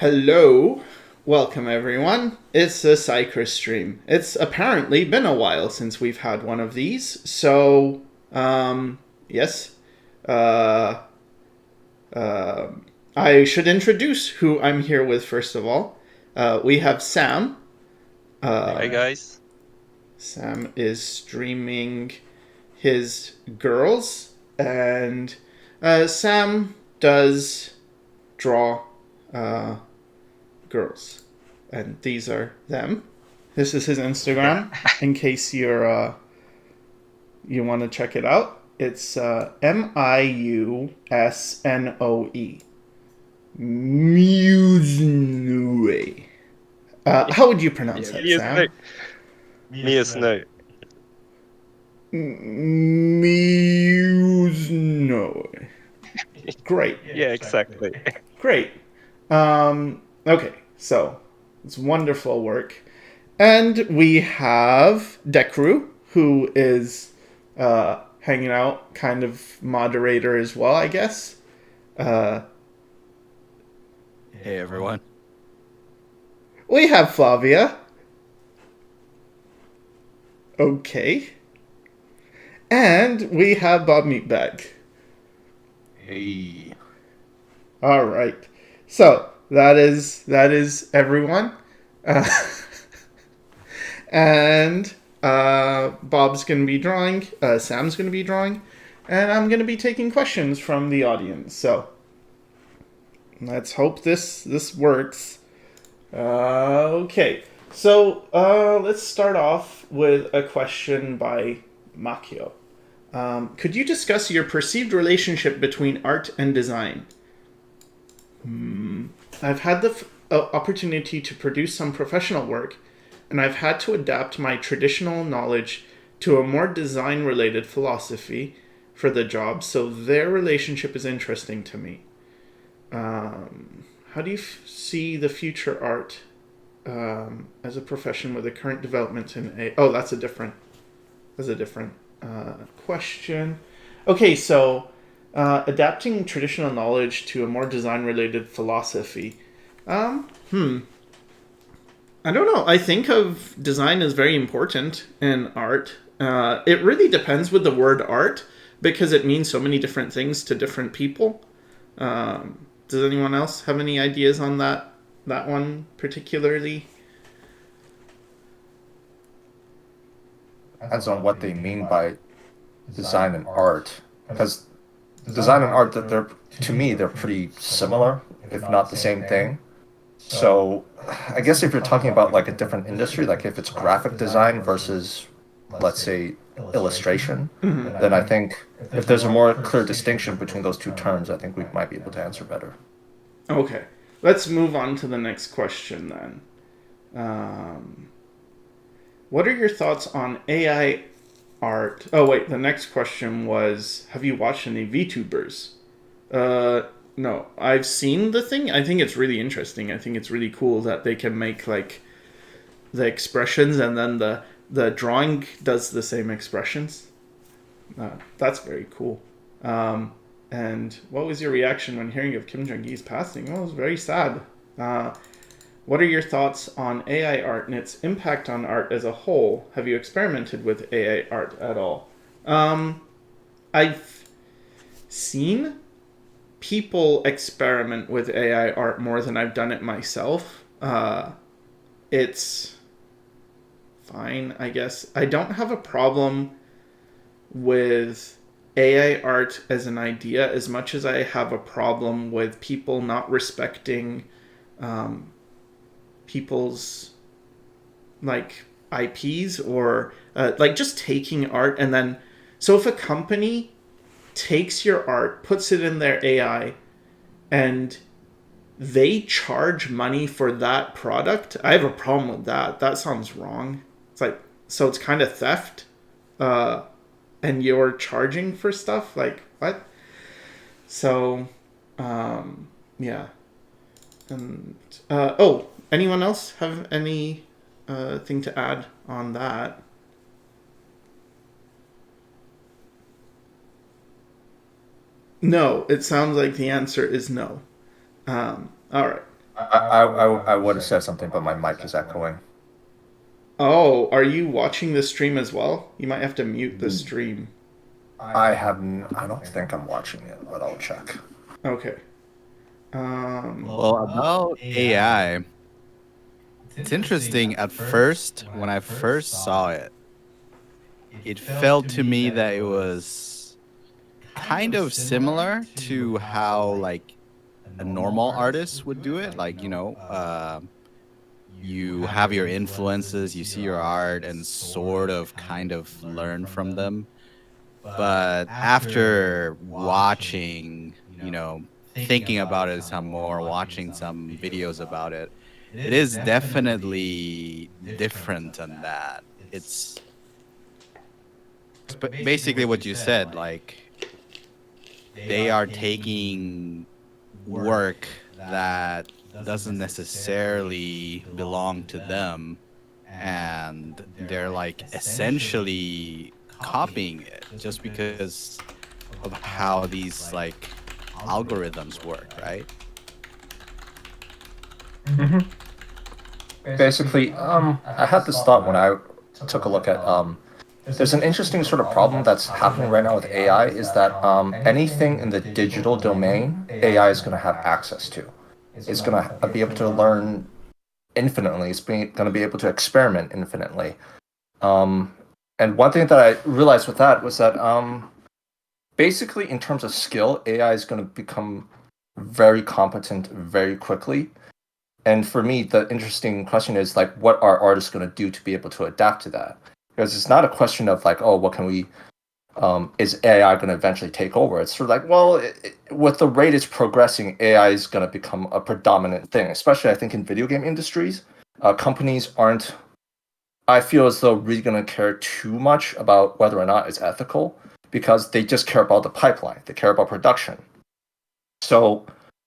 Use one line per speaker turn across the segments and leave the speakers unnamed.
Hello, welcome everyone. It's a Sycra stream. It's apparently been a while since we've had one of these, so yes, uh, uh, I should introduce who I'm here with first of all. We have Sam.
Hi guys.
Sam is streaming his girls, and Sam does draw uh, girls, and these are them. This is his
Yeah.
Instagram. In case you want to check it out, it's Miusnoe. Musnoe. How would you pronounce
Yeah,
that,
me as no.
Sam?
Me as no.
Musnoe. Great,
Yeah, exactly.
great. Okay, so it's wonderful work. And we have Dekru, who is hanging out, kind of moderator as well, I guess. Uh,
Hey everyone.
we have Flavia. Okay. And we have Bob Meatbag.
Hey.
All right. So that is everyone. Uh, and Bob's going to be drawing. Sam's going to be drawing. And I'm going to be taking questions from the audience. So let's hope this works. Okay, so let's start off with a question by Makio. Could you discuss your perceived relationship between art and design? I've had the opportunity to produce some professional work, and I've had to adapt my traditional knowledge to a more design related philosophy for the job, so their relationship is interesting to me. How do you see the future art as a profession with the current developments in a? Oh, that's a different question. Okay, so adapting traditional knowledge to a more design-related philosophy. Um, hmm. I don't know. I think of design as very important in art. It really depends with the word art because it means so many different things to different people. Does anyone else have any ideas on that one particularly?
Depends on what they mean by design and art. Because design and art, that they're to me they're pretty similar, if not the same thing. So I guess if you're talking about like a different industry, like if it's graphic design versus, let's say, illustration, then I think if there's a more clear distinction between those two terms, I think we might be able to answer better.
Okay, let's move on to the next question then. Um, what are your thoughts on AI art? Oh wait, the next question was: have you watched any VTubers? Uh, no, I've seen the thing. I think it's really interesting. I think it's really cool that they can make like the expressions and then the drawing does the same expressions. That's very cool. Um, and what was your reaction when hearing of Kim Jong Il's passing? Oh, it was very sad. Uh, what are your thoughts on AI art and its impact on art as a whole? Have you experimented with AI art at all? Um, I've seen people experiment with AI art more than I've done it myself. It's fine, I guess. I don't have a problem with AI art as an idea as much as I have a problem with people not respecting um, people's like IPs or like just taking art and then so if a company takes your art, puts it in their AI, and they charge money for that product, I have a problem with that. That sounds wrong. It's like so it's kind of theft. Uh, and you're charging for stuff like what? So yeah. And oh, anyone else have any thing to add on that? No, it sounds like the answer is no. All right.
I would have said something, but my mic is echoing.
Oh, are you watching the stream as well? You might have to mute the stream.
I don't think I'm watching it, but I'll check.
Okay.
Well, about AI, it's interesting. At first, when I first saw it, it felt to me that it was kind of similar to how like a normal artist would do it. Like, you have your influences, you see your art and sort of kind of learn from them. But after watching, thinking about it some more, watching some videos about it, it is definitely different than that. It's basically what you said, like they are taking work that doesn't necessarily belong to them, and they're like essentially copying it just because of how these like algorithms work, right?
Basically, I had this thought when I took a look at there's an interesting sort of problem that's happening right now with AI is that anything in the digital domain, AI is going to have access to. It's going to be able to learn infinitely. It's going to be able to experiment infinitely. And one thing that I realized with that was that basically, in terms of skill, AI is going to become very competent very quickly. And for me, the interesting question is like, what are artists going to do to be able to adapt to that? Because it's not a question of like, oh, what can we? Is AI going to eventually take over? It's sort of like, well, with the rate it's progressing, AI is going to become a predominant thing. Especially, I think, in video game industries, companies aren't. I feel as though really going to care too much about whether or not it's ethical because they just care about the pipeline. They care about production. So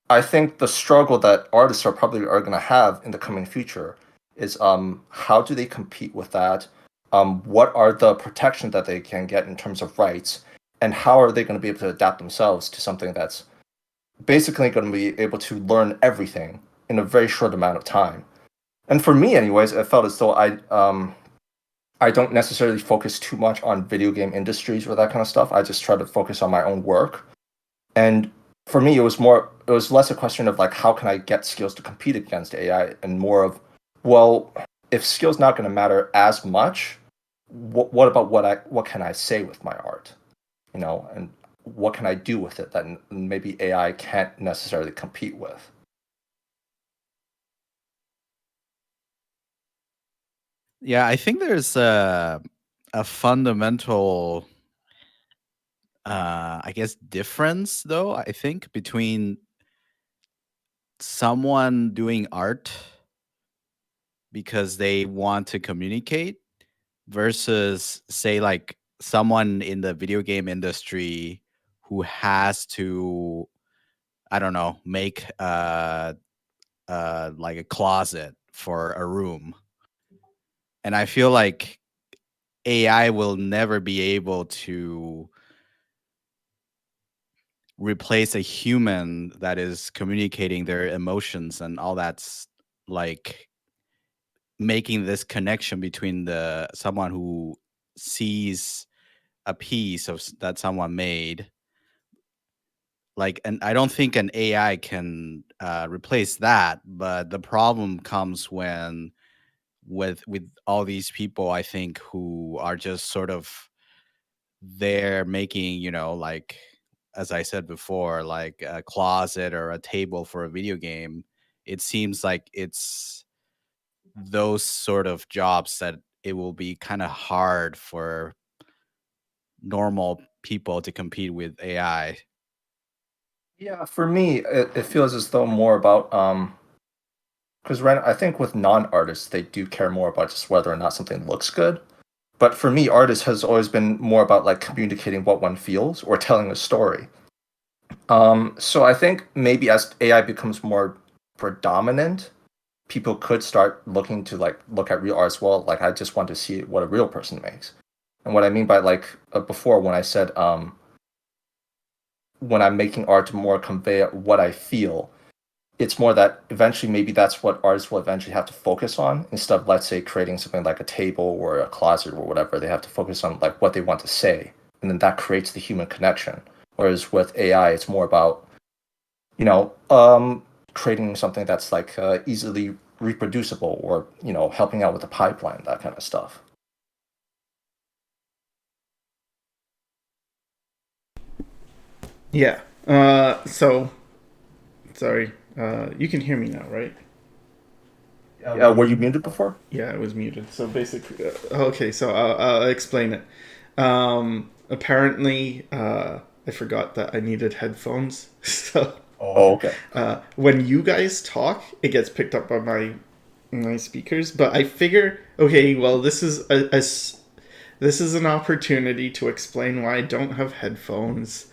I think the struggle that artists are going to have in the coming future is how do they compete with that? What are the protections that they can get in terms of rights, and how are they going to be able to adapt themselves to something that's basically going to be able to learn everything in a very short amount of time? And for me, anyways, it felt as though I don't necessarily focus too much on video game industries or that kind of stuff. I just try to focus on my own work. And for me, it was less a question of like, how can I get skills to compete against AI, and more of, well, if skills not going to matter as much, what about what can I say with my art, and what can I do with it that maybe AI can't necessarily compete with.
Yeah, I think there's a fundamental, I guess, difference, though, I think, between someone doing art because they want to communicate versus, say, like someone in the video game industry who has to, I don't know, make like a closet for a room. And I feel like AI will never be able to replace a human that is communicating their emotions and all that's like making this connection between the someone who sees a piece of that someone made, like, and I don't think an AI can replace that, but the problem comes when with all these people, I think, who are just sort of there making, like, as I said before, like a closet or a table for a video game. It seems like it's those sort of jobs that it will be kind of hard for normal people to compete with AI.
Yeah, for me, it feels as though more about because right, I think with non-artists they do care more about just whether or not something looks good. But for me, artist has always been more about like communicating what one feels or telling a story. So I think maybe as AI becomes more predominant, people could start looking to like look at real art as well. Like I just want to see what a real person makes. And what I mean by like before when I said when I'm making art to more convey what I feel, it's more that eventually maybe that's what artists will eventually have to focus on instead of, let's say, creating something like a table or a closet or whatever. They have to focus on like what they want to say, and then that creates the human connection. Whereas with AI, it's more about, you know, creating something that's like easily reproducible, or, you know, helping out with the pipeline, that kind of stuff.
Yeah. So, sorry. You can hear me now, right?
Were you muted before?
Yeah, I was muted. So basically, okay. So I'll explain it. Apparently, I forgot that I needed headphones. So
Oh, okay.
when you guys talk, it gets picked up by my speakers. But I figure, okay, well, this is this is an opportunity to explain why I don't have headphones.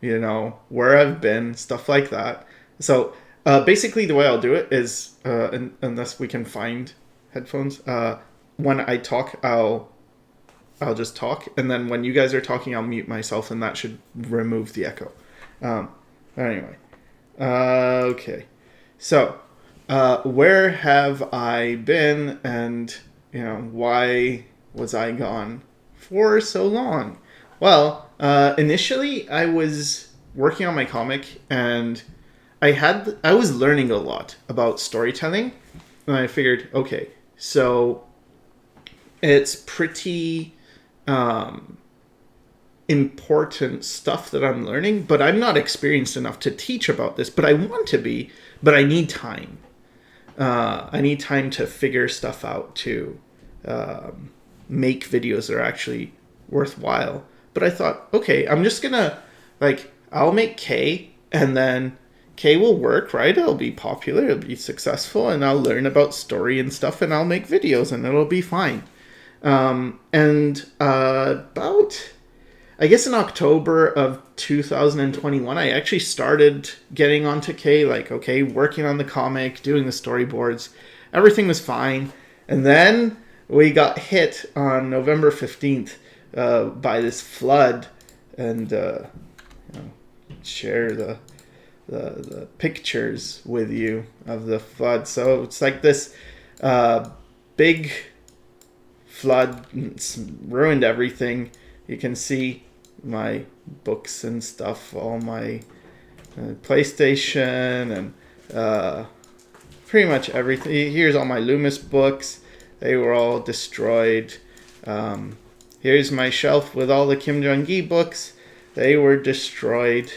You know, where I've been, stuff like that. So basically, the way I'll do it is, unless we can find headphones, when I talk, I'll just talk, and then when you guys are talking, I'll mute myself, and that should remove the echo. Anyway, okay. So, where have I been, and you know, why was I gone for so long? Well, initially I was working on my comic, and I was learning a lot about storytelling, and I figured, okay, so it's pretty important stuff that I'm learning, but I'm not experienced enough to teach about this, but I want to be, but I need time. I need time to figure stuff out, to make videos that are actually worthwhile. But I thought, okay, I'm just gonna, like, I'll make K, and then K will work, right? It'll be popular, it'll be successful, and I'll learn about story and stuff, and I'll make videos, and it'll be fine. About, I guess in October of 2021, I actually started getting onto K, like, okay, working on the comic, doing the storyboards. Everything was fine. And then we got hit on November 15th by this flood, and you know, share the pictures with you of the flood. So it's like this big flood. It's ruined everything. You can see my books and stuff, all my PlayStation, and pretty much everything. Here's all my Loomis books. They were all destroyed. Here's my shelf with all the Kim Jong-gi books. They were destroyed.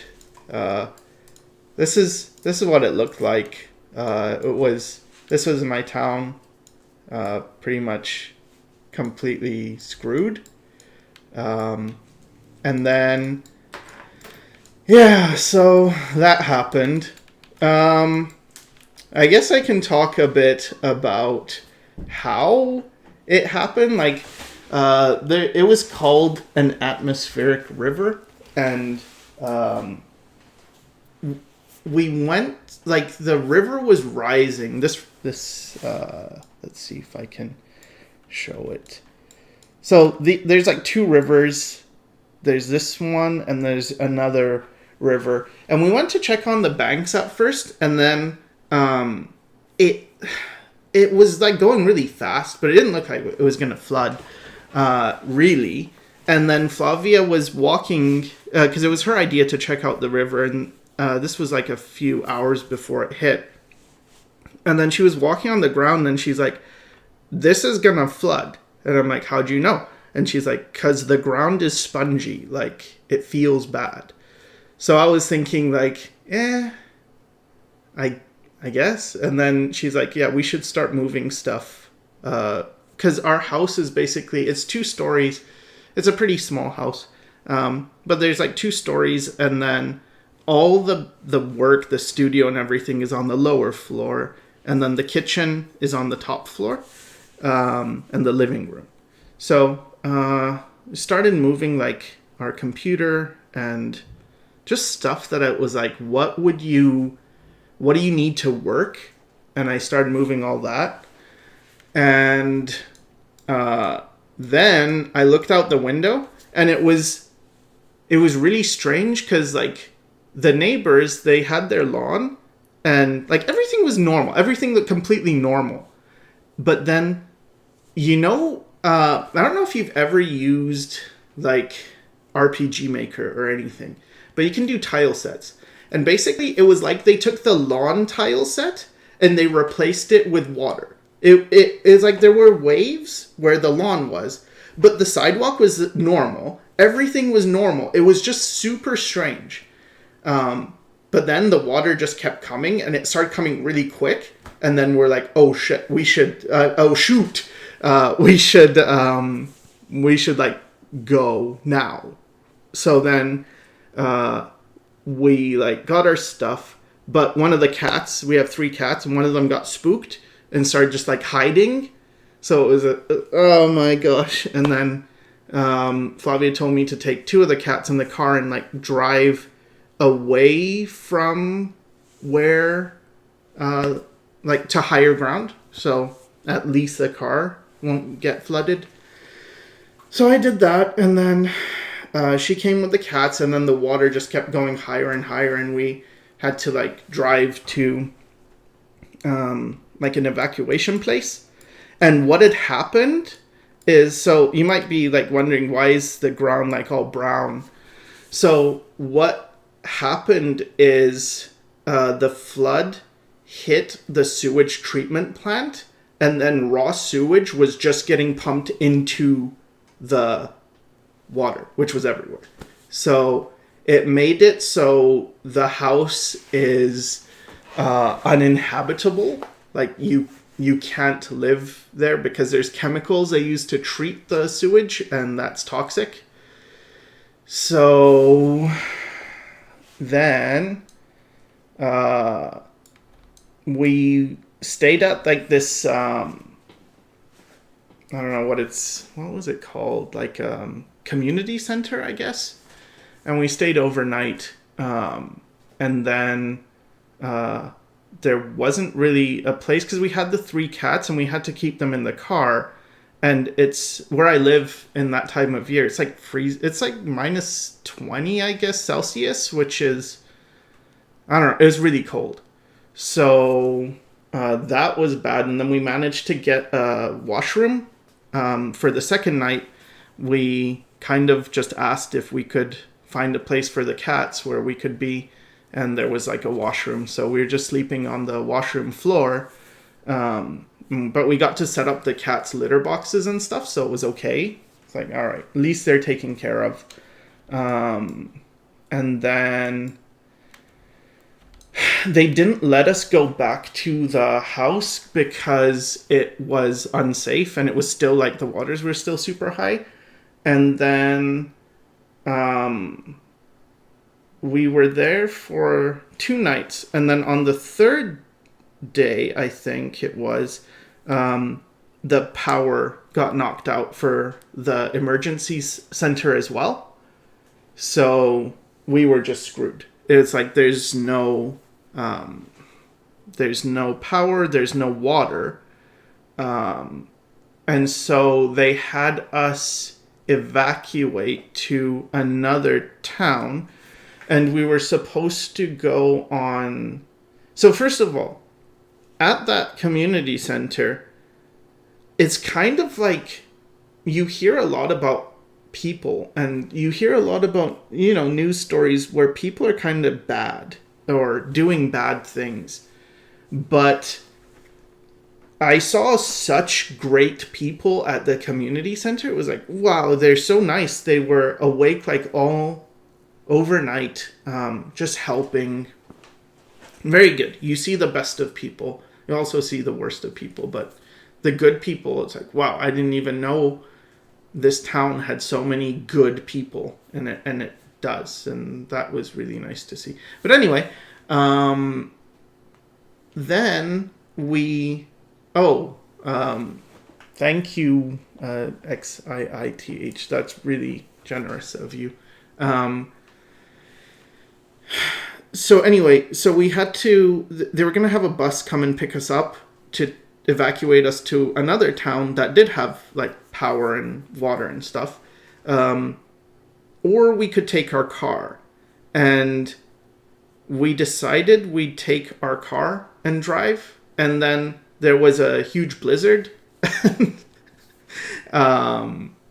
This is what it looked like. This was my town, pretty much completely screwed. And then, yeah, so that happened. I guess I can talk a bit about how it happened. Like, it was called an atmospheric river, and we went, like, the river was rising. This let's see if I can show it. So there's like two rivers. There's this one, and there's another river. And we went to check on the banks at first, and then it was like going really fast, but it didn't look like it was going to flood, really. And then Flavia was walking, because it was her idea to check out the river, and this was like a few hours before it hit. And then she was walking on the ground, and she's like, "This is going to flood." And I'm like, "How'd you know?" And she's like, "'Cause the ground is spongy, like, it feels bad." So I was thinking, like, I guess. And then she's like, "Yeah, we should start moving stuff. 'Cause our house is basically, it's 2 stories. It's a pretty small house. But there's like 2 stories, and then all the work, the studio and everything is on the lower floor. And then the kitchen is on the top floor, and the living room. So we started moving, like, our computer and just stuff that it was like, what do you need to work? And I started moving all that. And then I looked out the window, and it was really strange, because, like, the neighbors, they had their lawn, and like everything was normal. Everything looked completely normal. But then, I don't know if you've ever used like RPG Maker or anything, but you can do tile sets. And basically, it was like they took the lawn tile set and they replaced it with water. It's like there were waves where the lawn was, but the sidewalk was normal. Everything was normal. It was just super strange. But then the water just kept coming, and it started coming really quick. And then we're like, oh shit, we should like go now. So then we like got our stuff, but one of the cats, we have 3 cats, and one of them got spooked and started just like hiding. So it was oh my gosh. And then Flavia told me to take 2 of the cats in the car and like drive away from where like to higher ground, so at least the car won't get flooded. So I did that, and then she came with the cats, and then the water just kept going higher and higher, and we had to like drive to like an evacuation place. And what had happened is, so you might be like wondering, why is the ground like all brown? So what happened is the flood hit the sewage treatment plant, and then raw sewage was just getting pumped into the water, which was everywhere. So it made it so the house is uninhabitable. Like you can't live there because there's chemicals they use to treat the sewage, and that's toxic. So then we stayed at like this I don't know what was it called, like community center, I guess. And we stayed overnight, and then there wasn't really a place because we had the 3 cats and we had to keep them in the car. And it's where I live in that time of year. It's like it's like minus 20, I guess, Celsius, which is, I don't know, it was really cold. So that was bad. And then we managed to get a washroom. For the second night, we kind of just asked if we could find a place for the cats where we could be. And there was like a washroom. So we were just sleeping on the washroom floor. But we got to set up the cats' litter boxes and stuff, so it was okay. It's like, all right, at least they're taken care of. And then they didn't let us go back to the house because it was unsafe, and it was still like the waters were still super high. And then we were there for 2 nights, and then on the 3rd day, I think it was, the power got knocked out for the emergency center as well. So we were just screwed. It's like there's no power, there's no water, and so they had us evacuate to another town, and we were supposed to go on. So first of all, at that community center, it's kind of like you hear a lot about people, and you hear a lot about, news stories where people are kind of bad or doing bad things. But I saw such great people at the community center. It was like, wow, they're so nice. They were awake like all overnight, just helping. Very good. You see the best of people. You also see the worst of people, but the good people, it's like, wow, I didn't even know this town had so many good people in it, and it does, and that was really nice to see. But anyway, then we, thank you, XIITH, that's really generous of you. So anyway, so we had to, they were going to have a bus come and pick us up to evacuate us to another town that did have like power and water and stuff. Or we could take our car. And we decided we'd take our car and drive, and then there was a huge blizzard.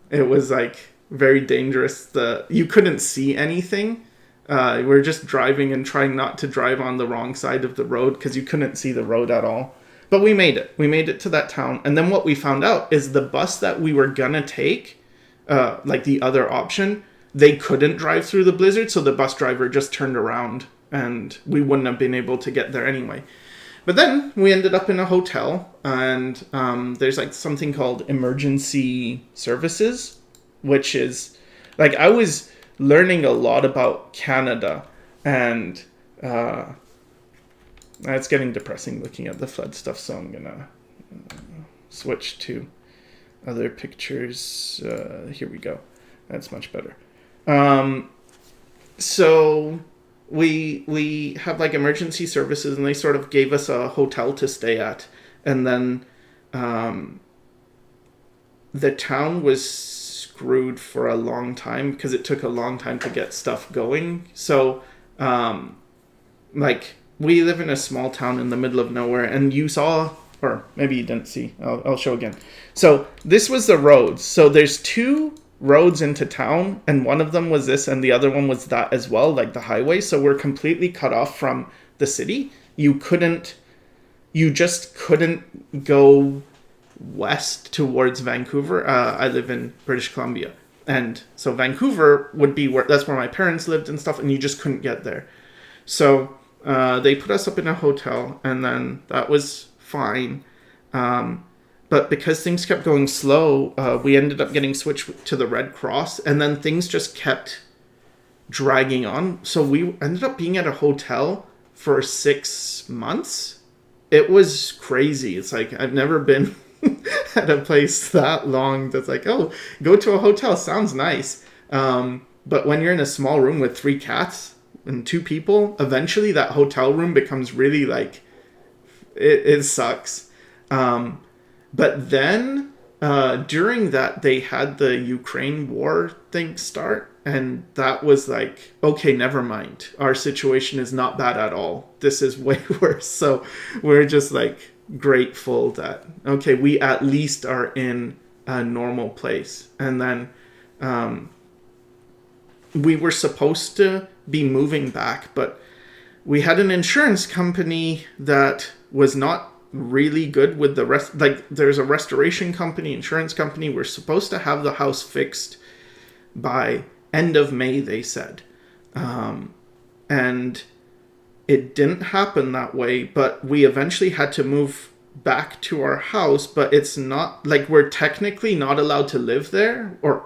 It was like very dangerous. You couldn't see anything. We were just driving and trying not to drive on the wrong side of the road because you couldn't see the road at all. But we made it. We made it to that town. And then what we found out is the bus that we were gonna take, like the other option, they couldn't drive through the blizzard, so the bus driver just turned around and we wouldn't have been able to get there anyway. But then we ended up in a hotel, and there's like something called emergency services, which is like, I was learning a lot about Canada, and it's getting depressing looking at the flood stuff, so I'm gonna switch to other pictures. Here we go. That's much better. So we have like emergency services, and they sort of gave us a hotel to stay at, and then the town was screwed for a long time because it took a long time to get stuff going. So like, we live in a small town in the middle of nowhere, and you saw, or maybe you didn't see, I'll show again. So this was the roads. So there's two roads into town, and one of them was this and the other one was that as well, like the highway. So we're completely cut off from the city. You just couldn't go west towards Vancouver. I live in British Columbia, and so Vancouver would be that's where my parents lived and stuff, and you just couldn't get there. So they put us up in a hotel, and then that was fine. But because things kept going slow, we ended up getting switched to the Red Cross, and then things just kept dragging on. So we ended up being at a hotel for 6 months. It was crazy. It's like, I've never been at a place that long that's like, oh, go to a hotel, sounds nice. But when you're in a small room with 3 cats and 2 people, eventually that hotel room becomes really like, it sucks. But then during that, they had the Ukraine war thing start, and that was like, okay, never mind. Our situation is not bad at all. This is way worse. So we're just like grateful that, okay, we at least are in a normal place. And then we were supposed to be moving back, but we had an insurance company that was not really good with the rest. Like, there's a restoration company, insurance company. We're supposed to have the house fixed by end of May, they said. And it didn't happen that way, but we eventually had to move back to our house. But it's not like we're technically not allowed to live there, or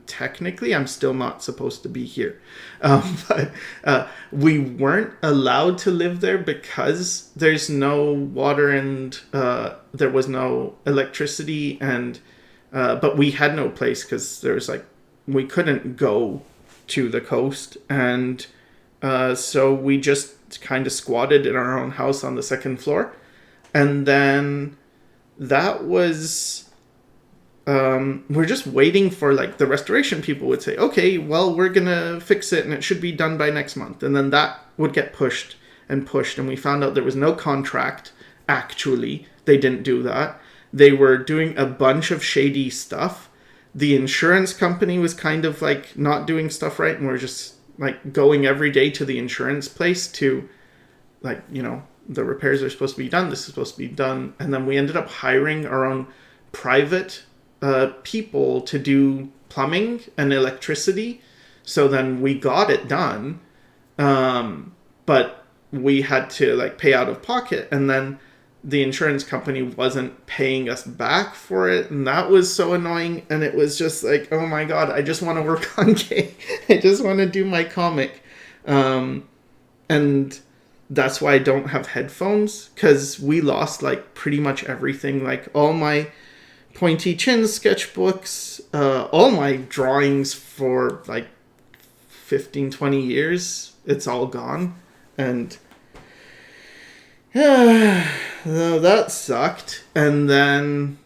technically I'm still not supposed to be here. But we weren't allowed to live there because there's no water and there was no electricity, and but we had no place because there's like, we couldn't go to the coast, and so we just kind of squatted in our own house on the 2nd floor. And then that was... we're just waiting for, like, the restoration people would say, okay, well, we're gonna fix it and it should be done by next month. And then that would get pushed, and we found out there was no contract. Actually, they didn't do that. They were doing a bunch of shady stuff. The insurance company was kind of like not doing stuff right, and we're just like going every day to the insurance place to, like, you know, the repairs are supposed to be done, this is supposed to be done. And then we ended up hiring our own private people to do plumbing and electricity. So then we got it done, but we had to like pay out of pocket, and then the insurance company wasn't paying us back for it, and that was so annoying. And it was just like, oh my god, I just want to work on game. I just want to do my comic. And that's why I don't have headphones, because we lost like pretty much everything, like all my pointy chin sketchbooks, all my drawings for like 15-20 years, it's all gone. And that sucked. And then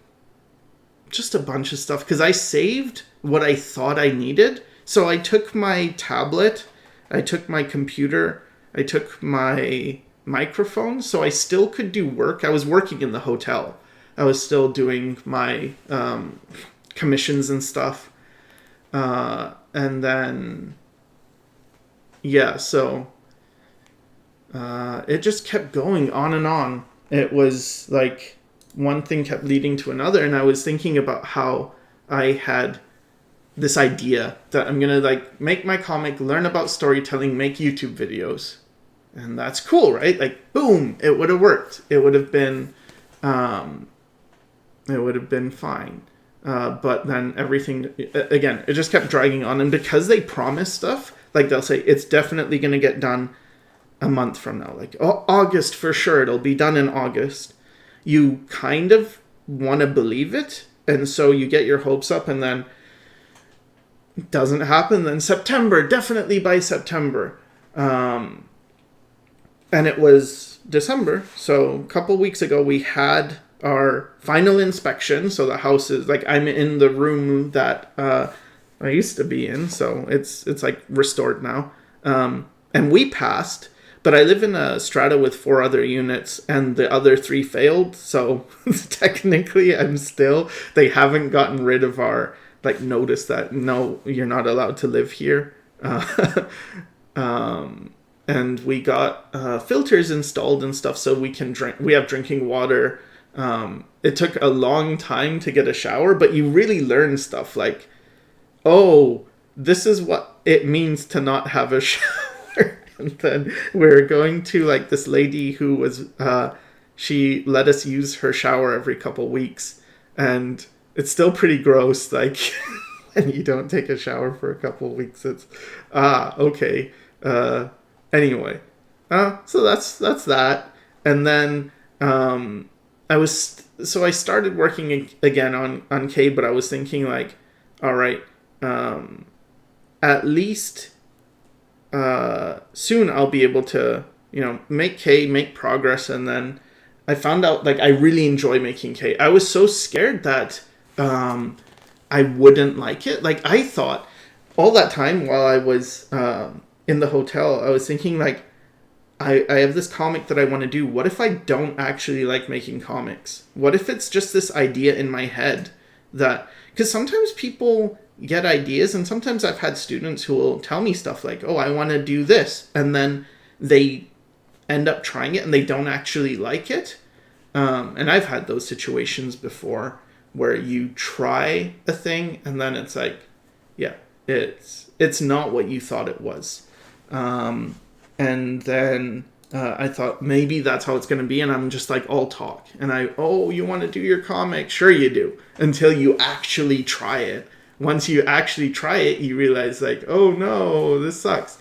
just a bunch of stuff, because I saved what I thought I needed. So I took my tablet, I took my computer, I took my microphone, so I still could do work. I was working in the hotel. I was still doing my commissions and stuff. And then, yeah, so it just kept going on and on. It was like one thing kept leading to another, and I was thinking about how I had this idea that I'm gonna like make my comic, learn about storytelling, make YouTube videos, and that's cool, right? Like, boom, it would have worked. It would have been fine. But then everything, again, it just kept dragging on. And because they promise stuff, like they'll say, it's definitely going to get done a month from now. Like, oh, August for sure, it'll be done in August. You kind of want to believe it. And so you get your hopes up, and then it doesn't happen. Then September, definitely by September. And it was December. So a couple weeks ago, we had our final inspection. So the house is like, I'm in the room that I used to be in, so it's like restored now. And we passed, but I live in a strata with 4 other units, and the other 3 failed. So technically, they haven't gotten rid of our like notice that no, you're not allowed to live here. And we got filters installed and stuff, so we can drink. We have drinking water. It took a long time to get a shower, but you really learn stuff like, oh, this is what it means to not have a shower. And then we're going to like this lady who was, she let us use her shower every couple weeks, and it's still pretty gross. Like, when you don't take a shower for a couple weeks, it's, okay. Anyway, so that's that. And then, I started working again on K, but I was thinking like, all right, at least soon I'll be able to, make K, make progress. And then I found out like I really enjoy making K. I was so scared that I wouldn't like it. Like, I thought all that time while I was in the hotel, I was thinking like, I have this comic that I want to do. What if I don't actually like making comics? What if it's just this idea in my head that... Because sometimes people get ideas, and sometimes I've had students who will tell me stuff like, oh, I want to do this. And then they end up trying it and they don't actually like it. And I've had those situations before where you try a thing and then it's like, yeah, it's not what you thought it was. And then I thought maybe that's how it's going to be. And I'm just like all talk. And you want to do your comic? Sure you do. Until you actually try it. Once you actually try it, you realize like, oh no, this sucks.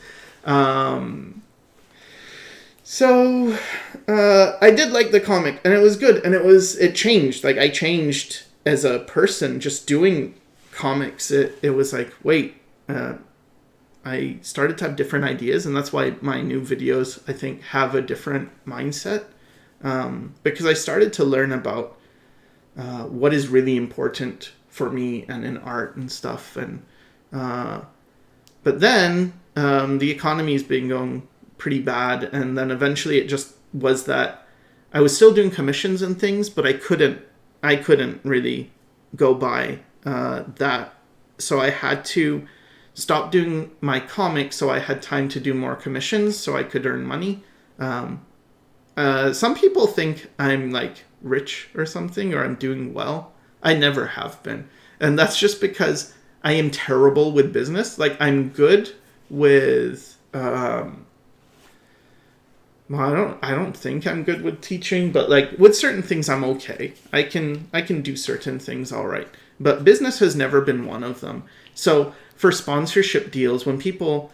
So I did like the comic, and it was good. And it changed. Like, I changed as a person just doing comics. It was like, wait, I started to have different ideas, and that's why my new videos, I think, have a different mindset. Because I started to learn about what is really important for me and in art and stuff. And but then the economy's been going pretty bad, and then eventually it just was that I was still doing commissions and things, but I couldn't really go by that. So I had to stop doing my comics so I had time to do more commissions so I could earn money. Some people think I'm like rich or something, or I'm doing well. I never have been. And that's just because I am terrible with business. Like, I'm good with, I don't think I'm good with teaching, but like with certain things I'm okay. I can do certain things all right. But business has never been one of them. So for sponsorship deals, when people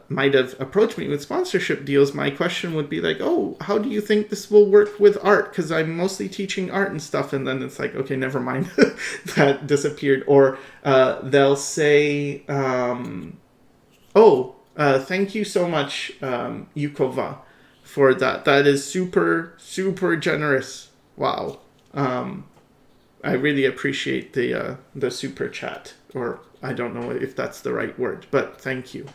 might have approached me with sponsorship deals, my question would be like, oh, how do you think this will work with art? Because I'm mostly teaching art and stuff. And then it's like, okay, never mind. That disappeared. Or they'll say, thank you so much, Yukova, for that. That is super, super generous. Wow. I really appreciate the super chat, or I don't know if that's the right word, but thank you.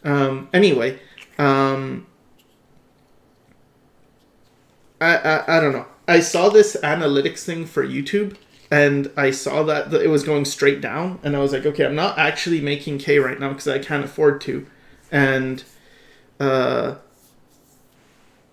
Anyway, I don't know. I saw this analytics thing for YouTube, and I saw that it was going straight down, and I was like, okay, I'm not actually making K right now because I can't afford to, and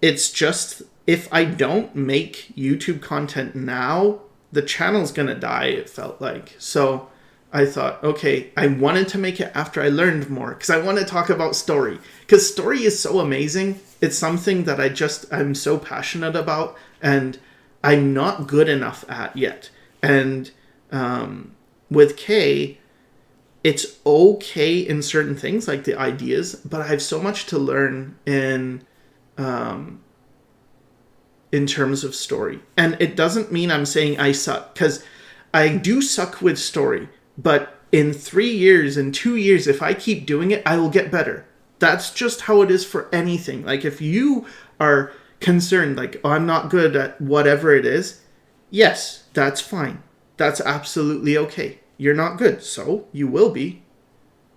it's just, if I don't make YouTube content now, the channel's gonna die, it felt like. So I thought, okay, I wanted to make it after I learned more, because I want to talk about story, because story is so amazing. It's something that I'm so passionate about, and I'm not good enough at yet. And with K, it's okay in certain things, like the ideas, but I have so much to learn in terms of story. And it doesn't mean I'm saying I suck, because I do suck with story. But in 3 years, in 2 years, if I keep doing it, I will get better. That's just how it is for anything. Like, if you are concerned, like, oh, I'm not good at whatever it is, yes, that's fine. That's absolutely okay. You're not good, so you will be.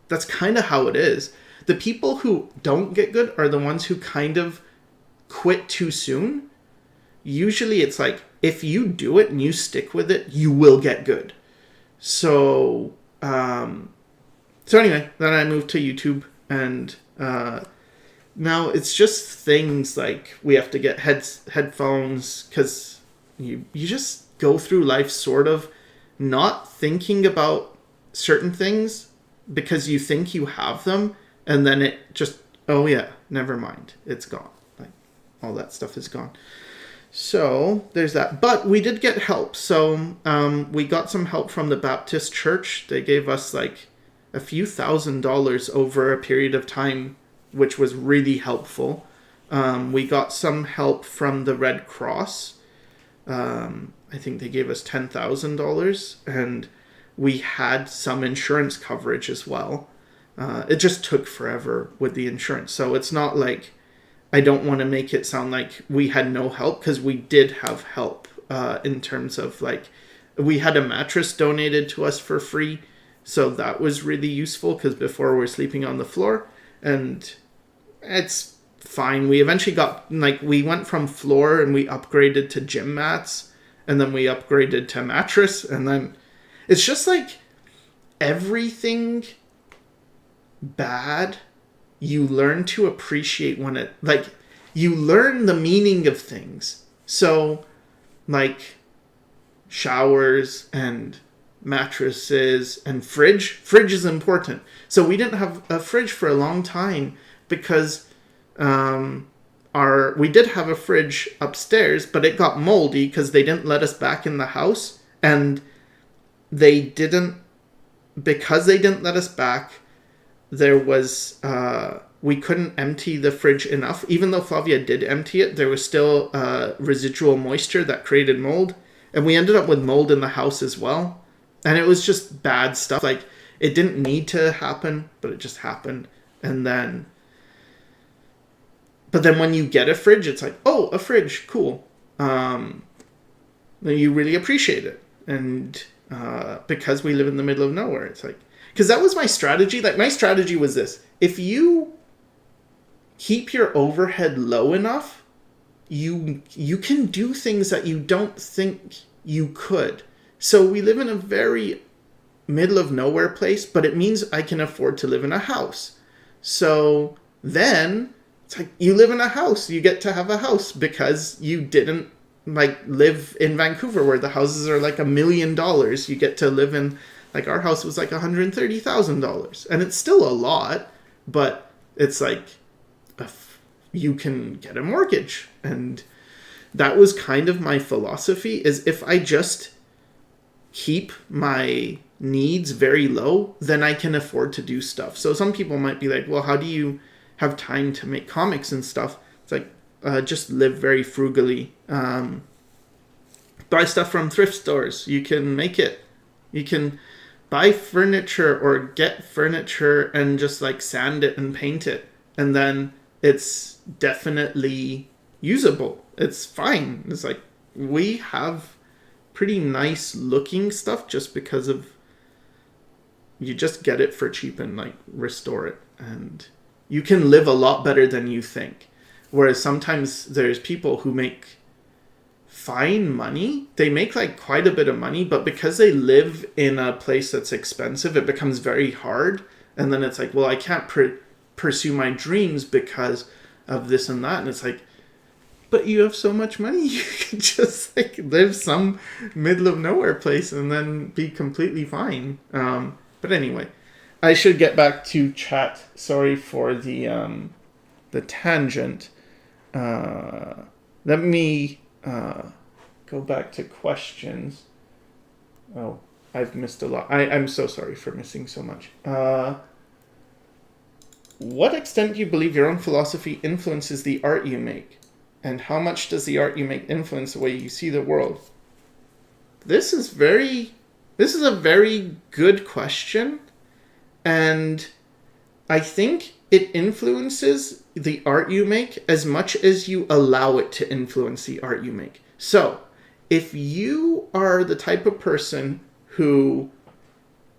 That's kind of how it is. The people who don't get good are the ones who kind of quit too soon. Usually it's like, if you do it and you stick with it, you will get good. So anyway, then I moved to YouTube, and now it's just things like we have to get headphones, because you just go through life sort of not thinking about certain things because you think you have them, and then it just, oh yeah, never mind, it's gone. Like, all that stuff is gone. So there's that. But we did get help. So we got some help from the Baptist church. They gave us like a few $1,000s over a period of time, which was really helpful. We got some help from the Red Cross. I think they gave us $10,000, and we had some insurance coverage as well. It just took forever with the insurance. So it's not like, I don't want to make it sound like we had no help, because we did have help in terms of, like, we had a mattress donated to us for free. So that was really useful, because before we were sleeping on the floor, and it's fine. We eventually got, like, we went from floor and we upgraded to gym mats, and then we upgraded to mattress, and then it's just like everything bad, you learn to appreciate when it, like, you learn the meaning of things. So, like, showers and mattresses and fridge is important. So we didn't have a fridge for a long time, because we did have a fridge upstairs, but it got moldy because they didn't let us back in the house, and because they didn't let us back, there was, we couldn't empty the fridge enough. Even though Flavia did empty it, there was still residual moisture that created mold. And we ended up with mold in the house as well. And it was just bad stuff. Like, it didn't need to happen, but it just happened. And then, but then when you get a fridge, it's like, oh, a fridge, cool. Then you really appreciate it. And because we live in the middle of nowhere, it's like, because that was my strategy. Like, my strategy was this: if you keep your overhead low enough, you can do things that you don't think you could. So we live in a very middle of nowhere place, but it means I can afford to live in a house. So then it's like, you live in a house, you get to have a house, because you didn't, like, live in Vancouver where the houses are like $1 million. You get to live in, like, our house was like $130,000, and it's still a lot, but it's like, you can get a mortgage. And that was kind of my philosophy, is if I just keep my needs very low, then I can afford to do stuff. So some people might be like, well, how do you have time to make comics and stuff? It's like, just live very frugally. Buy stuff from thrift stores. You can make it. You can buy furniture or get furniture and just, like, sand it and paint it, and then it's definitely usable. It's fine. It's like, we have pretty nice looking stuff just because of, you just get it for cheap and, like, restore it. And You can live a lot better than you think. Whereas sometimes there's people who make fine money. They make like quite a bit of money, but because they live in a place that's expensive, it becomes very hard. And then it's like, well, I can't pursue my dreams because of this and that. And it's like, but you have so much money, you can just like live some middle of nowhere place and then be completely fine. But anyway, I should get back to chat. Sorry for the tangent. Let me go back to questions. Oh, I've missed a lot. I'm so sorry for missing so much. What extent do you believe your own philosophy influences the art you make? And how much does the art you make influence the way you see the world? This is a very good question. And I think it influences the art you make as much as you allow it to influence the art you make. So, if you are the type of person who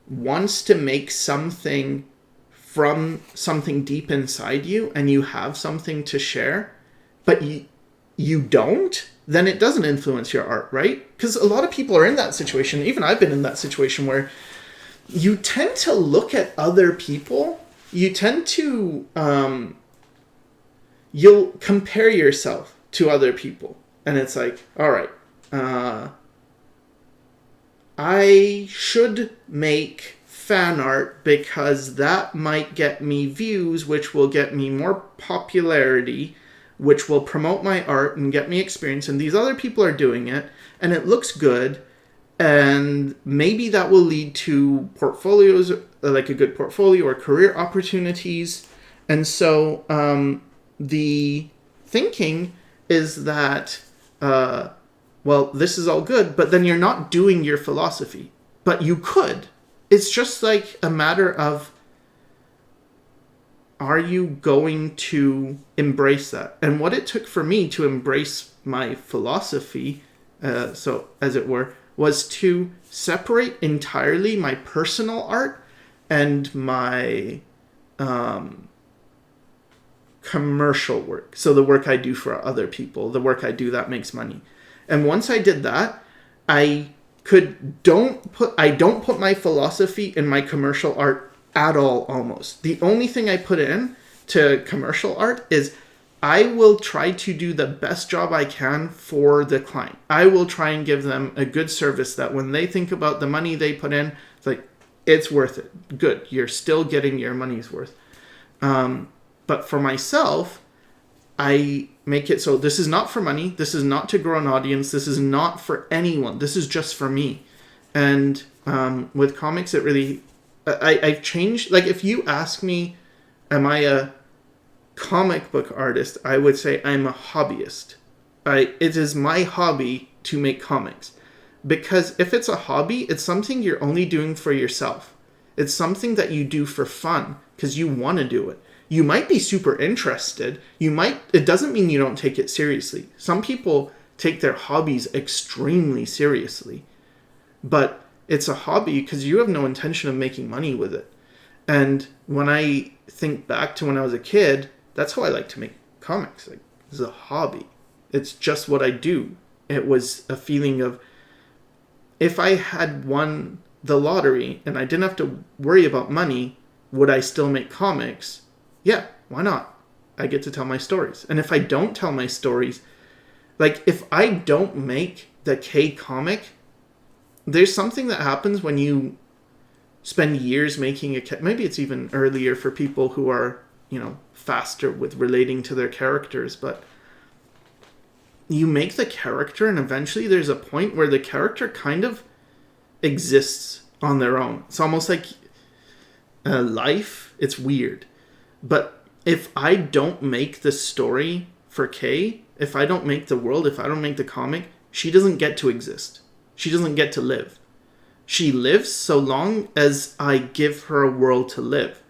wants to make something from something deep inside you and you have something to share, but you don't, then it doesn't influence your art, right? Because a lot of people are in that situation. Even I've been in that situation where you tend to look at other people. You tend to, you'll compare yourself to other people. And it's like, all right, I should make fan art because that might get me views, which will get me more popularity, which will promote my art and get me experience, and these other people are doing it, and it looks good, and maybe that will lead to portfolios, like a good portfolio or career opportunities. And so the thinking is that, well, this is all good, but then you're not doing your philosophy. But you could. It's just like a matter of, are you going to embrace that? And what it took for me to embrace my philosophy, so as it were, was to separate entirely my personal art and my commercial work. So the work I do for other people, the work I do that makes money. And once I did that, I don't put my philosophy in my commercial art at all, almost. The only thing I put in to commercial art is I will try to do the best job I can for the client. I will try and give them a good service that when they think about the money they put in, it's like, it's worth it. Good. You're still getting your money's worth. But for myself, I make it so this is not for money. This is not to grow an audience. This is not for anyone. This is just for me. And with comics, it really... I've changed. Like, if you ask me, am I a comic book artist, I would say I'm a hobbyist. It is my hobby to make comics. Because if it's a hobby, it's something you're only doing for yourself. It's something that you do for fun because you want to do it. You might be super interested. It doesn't mean you don't take it seriously. Some people take their hobbies extremely seriously. But it's a hobby because you have no intention of making money with it. And when I think back to when I was a kid, that's how I like to make comics. Like, it's a hobby. It's just what I do. It was a feeling of, if I had won the lottery and I didn't have to worry about money, would I still make comics? Yeah, why not? I get to tell my stories. And if I don't tell my stories, like if I don't make the K comic, there's something that happens when you spend years making maybe it's even earlier for people who are, faster with relating to their characters, but you make the character and eventually there's a point where the character kind of exists on their own. It's almost like life. It's weird. But if I don't make the story for Kay, if I don't make the world, if I don't make the comic, she doesn't get to exist. She doesn't get to live. She lives so long as I give her a world to live.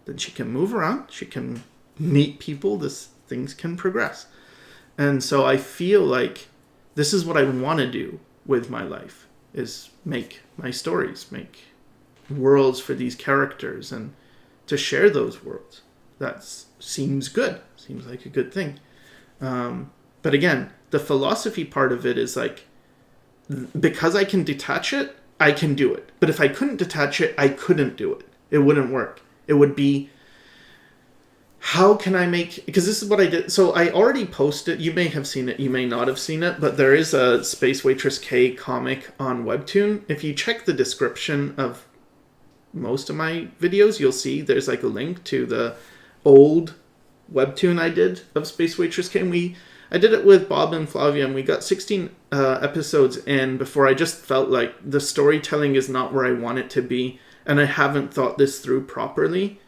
Then she can move around. She can meet people. Things can progress. And so I feel like this is what I want to do with my life, is make my stories, make worlds for these characters and to share those worlds. that seems good. Seems like a good thing. But again, the philosophy part of it is like, because I can detach it, I can do it. But if I couldn't detach it, I couldn't do it. It wouldn't work. It would be, how can I make... Because this is what I did. So I already posted... You may have seen it. You may not have seen it. But there is a Space Waitress K comic on Webtoon. If you check the description of most of my videos, you'll see there's like a link to the old Webtoon I did of Space Waitress K. And I did it with Bob and Flavia, and we got 16 episodes in before I just felt like the storytelling is not where I want it to be, and I haven't thought this through properly.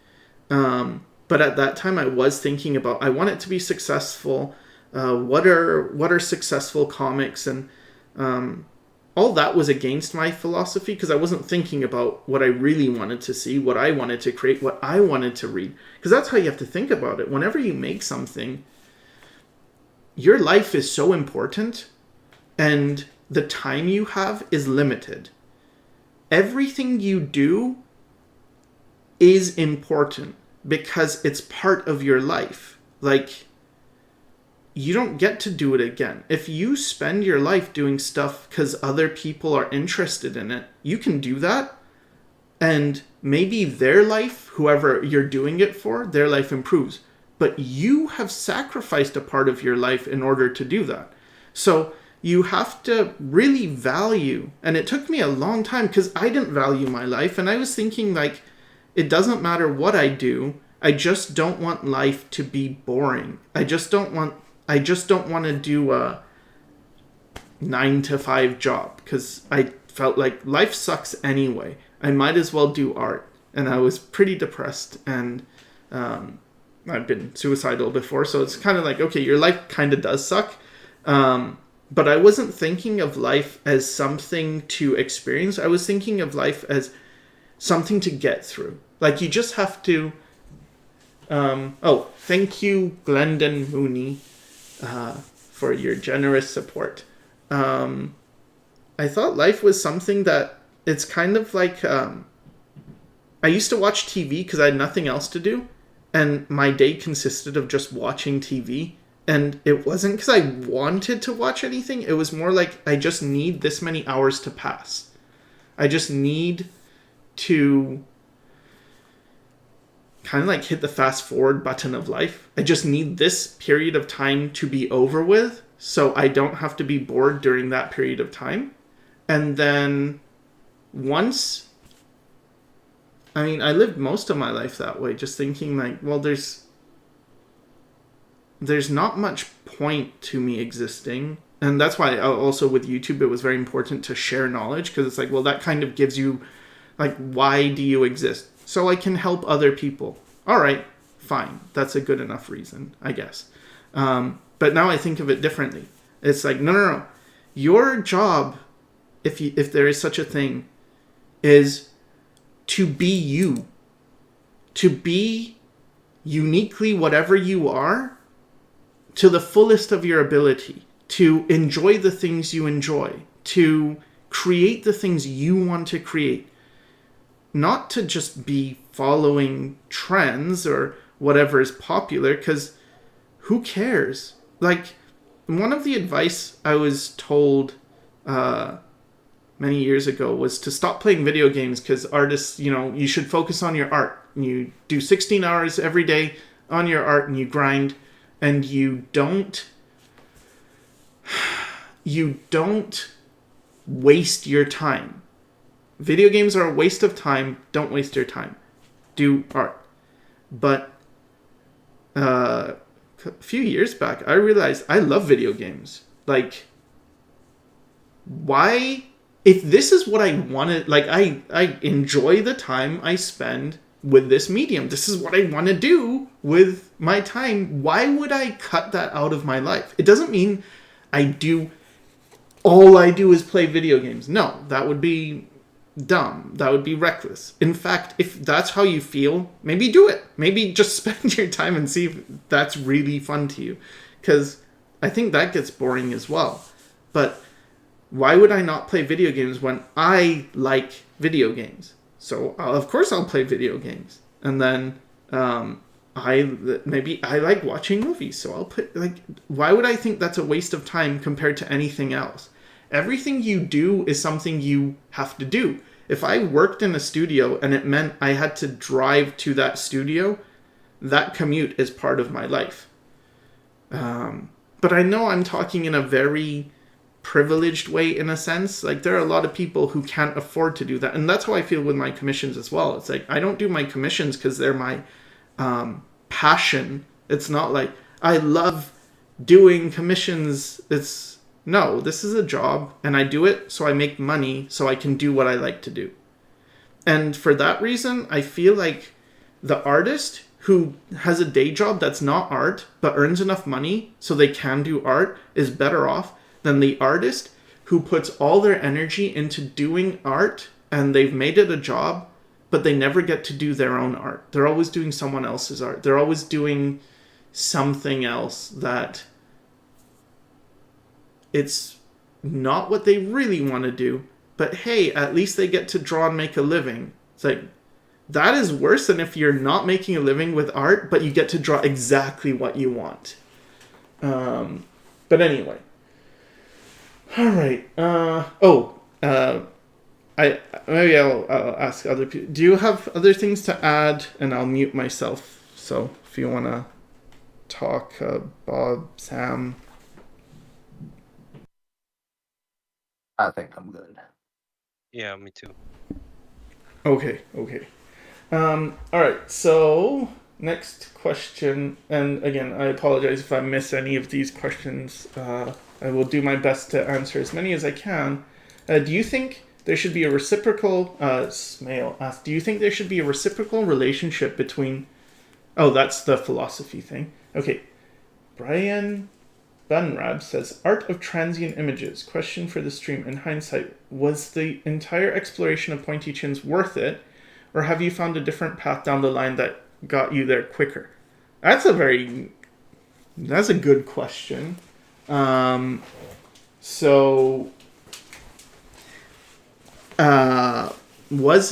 But at that time, I was thinking about, I want it to be successful. What are successful comics? And all that was against my philosophy, because I wasn't thinking about what I really wanted to see, what I wanted to create, what I wanted to read. Because that's how you have to think about it. Whenever you make something, your life is so important, and the time you have is limited. Everything you do is important because it's part of your life. Like, you don't get to do it again. If you spend your life doing stuff because other people are interested in it, you can do that, and maybe their life, whoever you're doing it for, their life improves. But you have sacrificed a part of your life in order to do that. So you have to really value, and it took me a long time because I didn't value my life, and I was thinking like, it doesn't matter what I do, I just don't want life to be boring. I just don't want to do a 9-to-5 job, because I felt like life sucks anyway. I might as well do art. And I was pretty depressed, and I've been suicidal before, so it's kind of like, okay, your life kind of does suck. But I wasn't thinking of life as something to experience. I was thinking of life as something to get through. Like, you just have to... thank you, Glendon Mooney, for your generous support. I thought life was something that... It's kind of like... I used to watch TV because I had nothing else to do. And my day consisted of just watching TV. And it wasn't because I wanted to watch anything. It was more like, I just need this many hours to pass. I just need to kind of like hit the fast forward button of life. I just need this period of time to be over with, so I don't have to be bored during that period of time. And then once... I mean, I lived most of my life that way, just thinking like, well, there's not much point to me existing. And that's why also with YouTube, it was very important to share knowledge, because it's like, well, that kind of gives you, like, why do you exist? So I can help other people. All right, fine. That's a good enough reason, I guess. But now I think of it differently. It's like, no. Your job, if there is such a thing, is to be you. To be uniquely whatever you are, to the fullest of your ability. To enjoy the things you enjoy. To create the things you want to create. Not to just be following trends or whatever is popular, because who cares? Like, one of the advice I was told many years ago was to stop playing video games, because artists, you should focus on your art. You do 16 hours every day on your art, and you grind, and you don't waste your time. Video games are a waste of time. Don't waste your time. Do art. But a few years back, I realized I love video games. Like, why? If this is what I wanted, like, I enjoy the time I spend with this medium. This is what I want to do with my time. Why would I cut that out of my life? It doesn't mean all I do is play video games. No, that would be dumb. That would be reckless. In fact, if that's how you feel, maybe do it. Maybe just spend your time and see if that's really fun to you. Because I think that gets boring as well. But why would I not play video games when I like video games? So, of course I'll play video games. And then maybe I like watching movies, so I'll put, like, why would I think that's a waste of time compared to anything else? Everything you do is something you have to do. If I worked in a studio and it meant I had to drive to that studio, that commute is part of my life. But I know I'm talking in a very privileged way, in a sense. Like, there are a lot of people who can't afford to do that, and that's how I feel with my commissions as well. It's like, I don't do my commissions because they're my passion. It's not like I love doing commissions. It's no, this is a job, and I do it so I make money so I can do what I like to do. And for that reason, I feel like the artist who has a day job that's not art but earns enough money so they can do art is better off than the artist who puts all their energy into doing art and they've made it a job, but they never get to do their own art. They're always doing someone else's art. They're always doing something else that it's not what they really want to do, but hey, at least they get to draw and make a living. It's like, that is worse than if you're not making a living with art, but you get to draw exactly what you want. But anyway. All right. Maybe I'll ask other people. Do you have other things to add? And I'll mute myself. So if you want to talk, Bob, Sam.
I think I'm good.
Yeah, me too.
Okay. All right. So next question, and again, I apologize if I miss any of these questions. I will do my best to answer as many as I can. Do you think there should be a reciprocal, Smail asked, do you think there should be a reciprocal relationship between, oh, that's the philosophy thing. Okay. Brian Bunrab says, art of transient images. Question for the stream. In hindsight, was the entire exploration of pointy chins worth it? Or have you found a different path down the line that got you there quicker? That's a good question. Was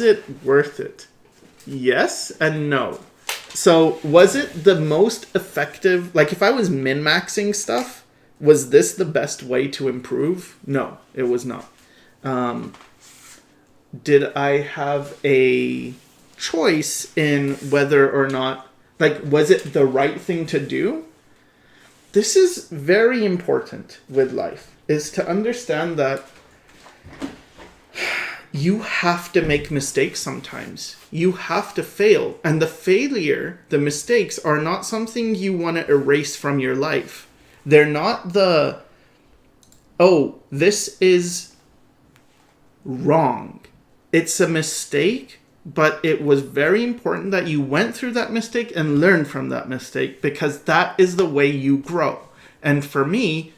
it worth it? Yes and no. So was it the most effective? Like, if I was min-maxing stuff, was this the best way to improve? No, it was not. Did I have a choice in whether or not, like, was it the right thing to do? This is very important with life, is to understand that you have to make mistakes sometimes. You have to fail. And the failure, the mistakes, are not something you want to erase from your life. They're not the, oh, this is wrong. It's a mistake, but it was very important that you went through that mistake and learned from that mistake, because that is the way you grow. And for me,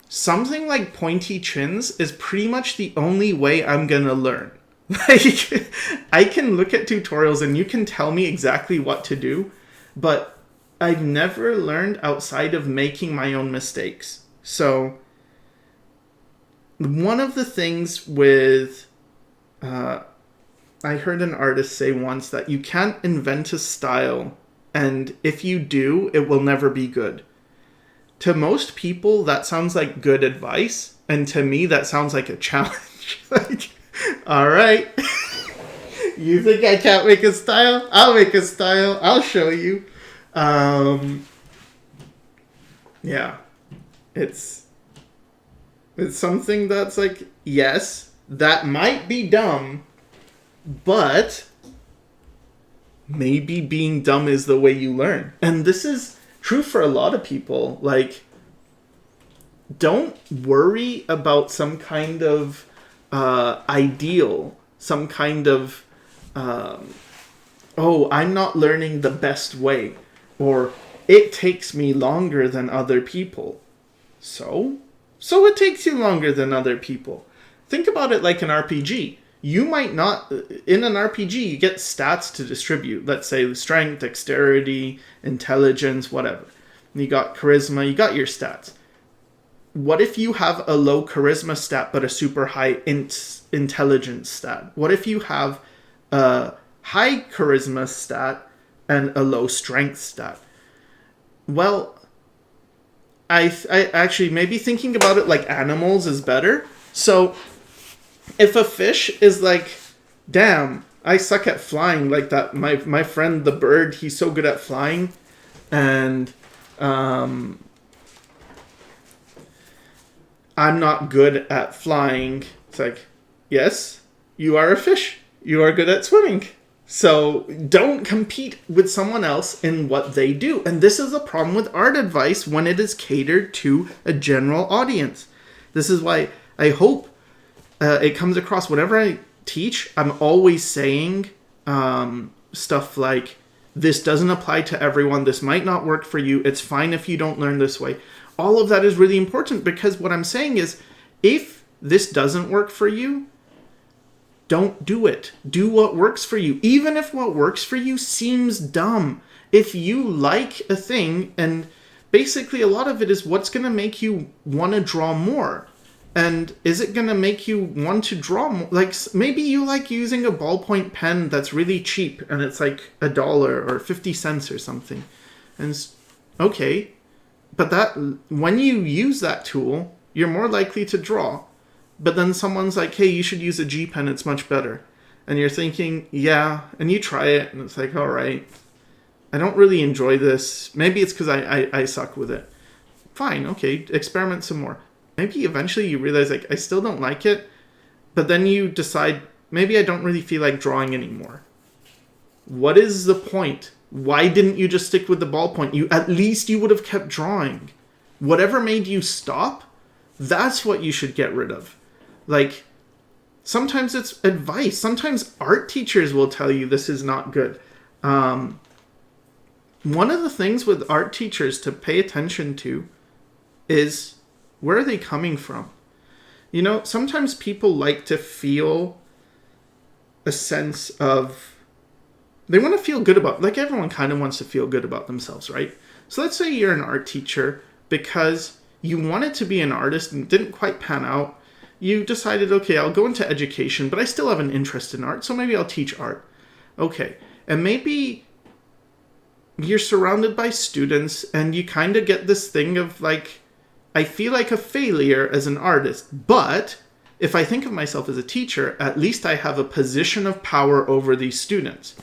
something like pointy chins is pretty much the only way I'm gonna learn. Like, I can look at tutorials and you can tell me exactly what to do, but I've never learned outside of making my own mistakes. So one of the things with, I heard an artist say once that you can't invent a style, and if you do, it will never be good. To most people, that sounds like good advice, and to me, that sounds like a challenge. Like, all right, you think I can't make a style? I'll make a style. I'll show you. Yeah, it's something that's like, yes, that might be dumb, but maybe being dumb is the way you learn. And this is true for a lot of people. Like, don't worry about some kind of ideal, some kind of, oh, I'm not learning the best way, or it takes me longer than other people. So it takes you longer than other people. Think about it like an RPG. You might not, in an RPG, you get stats to distribute. Let's say strength, dexterity, intelligence, whatever. You got charisma, you got your stats. What if you have a low charisma stat but a super high intelligence stat? What if you have a high charisma stat and a low strength stat. Well, I actually, maybe thinking about it like animals is better. So if a fish is like, damn, I suck at flying, like that, my friend the bird, he's so good at flying, and I'm not good at flying. It's like, yes, you are a fish. You are good at swimming. So don't compete with someone else in what they do. And this is a problem with art advice when it is catered to a general audience. This is why I hope it comes across whenever I teach. I'm always saying stuff like, this doesn't apply to everyone. This might not work for you. It's fine if you don't learn this way. All of that is really important, because what I'm saying is, if this doesn't work for you, don't do it. Do what works for you. Even if what works for you seems dumb. If you like a thing, and basically a lot of it is what's going to make you want to draw more. And is it going to make you want to draw more? Like, maybe you like using a ballpoint pen that's really cheap and it's like $1 or 50 cents or something. And okay, but that, when you use that tool, you're more likely to draw. But then someone's like, hey, you should use a G pen, it's much better. And you're thinking, yeah, and you try it, and it's like, all right, I don't really enjoy this. Maybe it's because I suck with it. Fine, okay, experiment some more. Maybe eventually you realize, like, I still don't like it, but then you decide, maybe I don't really feel like drawing anymore. What is the point? Why didn't you just stick with the ballpoint? At least you would have kept drawing. Whatever made you stop, that's what you should get rid of. Like, sometimes it's advice. Sometimes art teachers will tell you this is not good. One of the things with art teachers to pay attention to is, where are they coming from? You know, sometimes people like to feel a sense of, they want to feel good about, like everyone kind of wants to feel good about themselves, right? So let's say you're an art teacher because you wanted to be an artist and didn't quite pan out. You decided, okay, I'll go into education, but I still have an interest in art, so maybe I'll teach art. Okay, and maybe you're surrounded by students and you kind of get this thing of like, I feel like a failure as an artist, but if I think of myself as a teacher, at least I have a position of power over these students.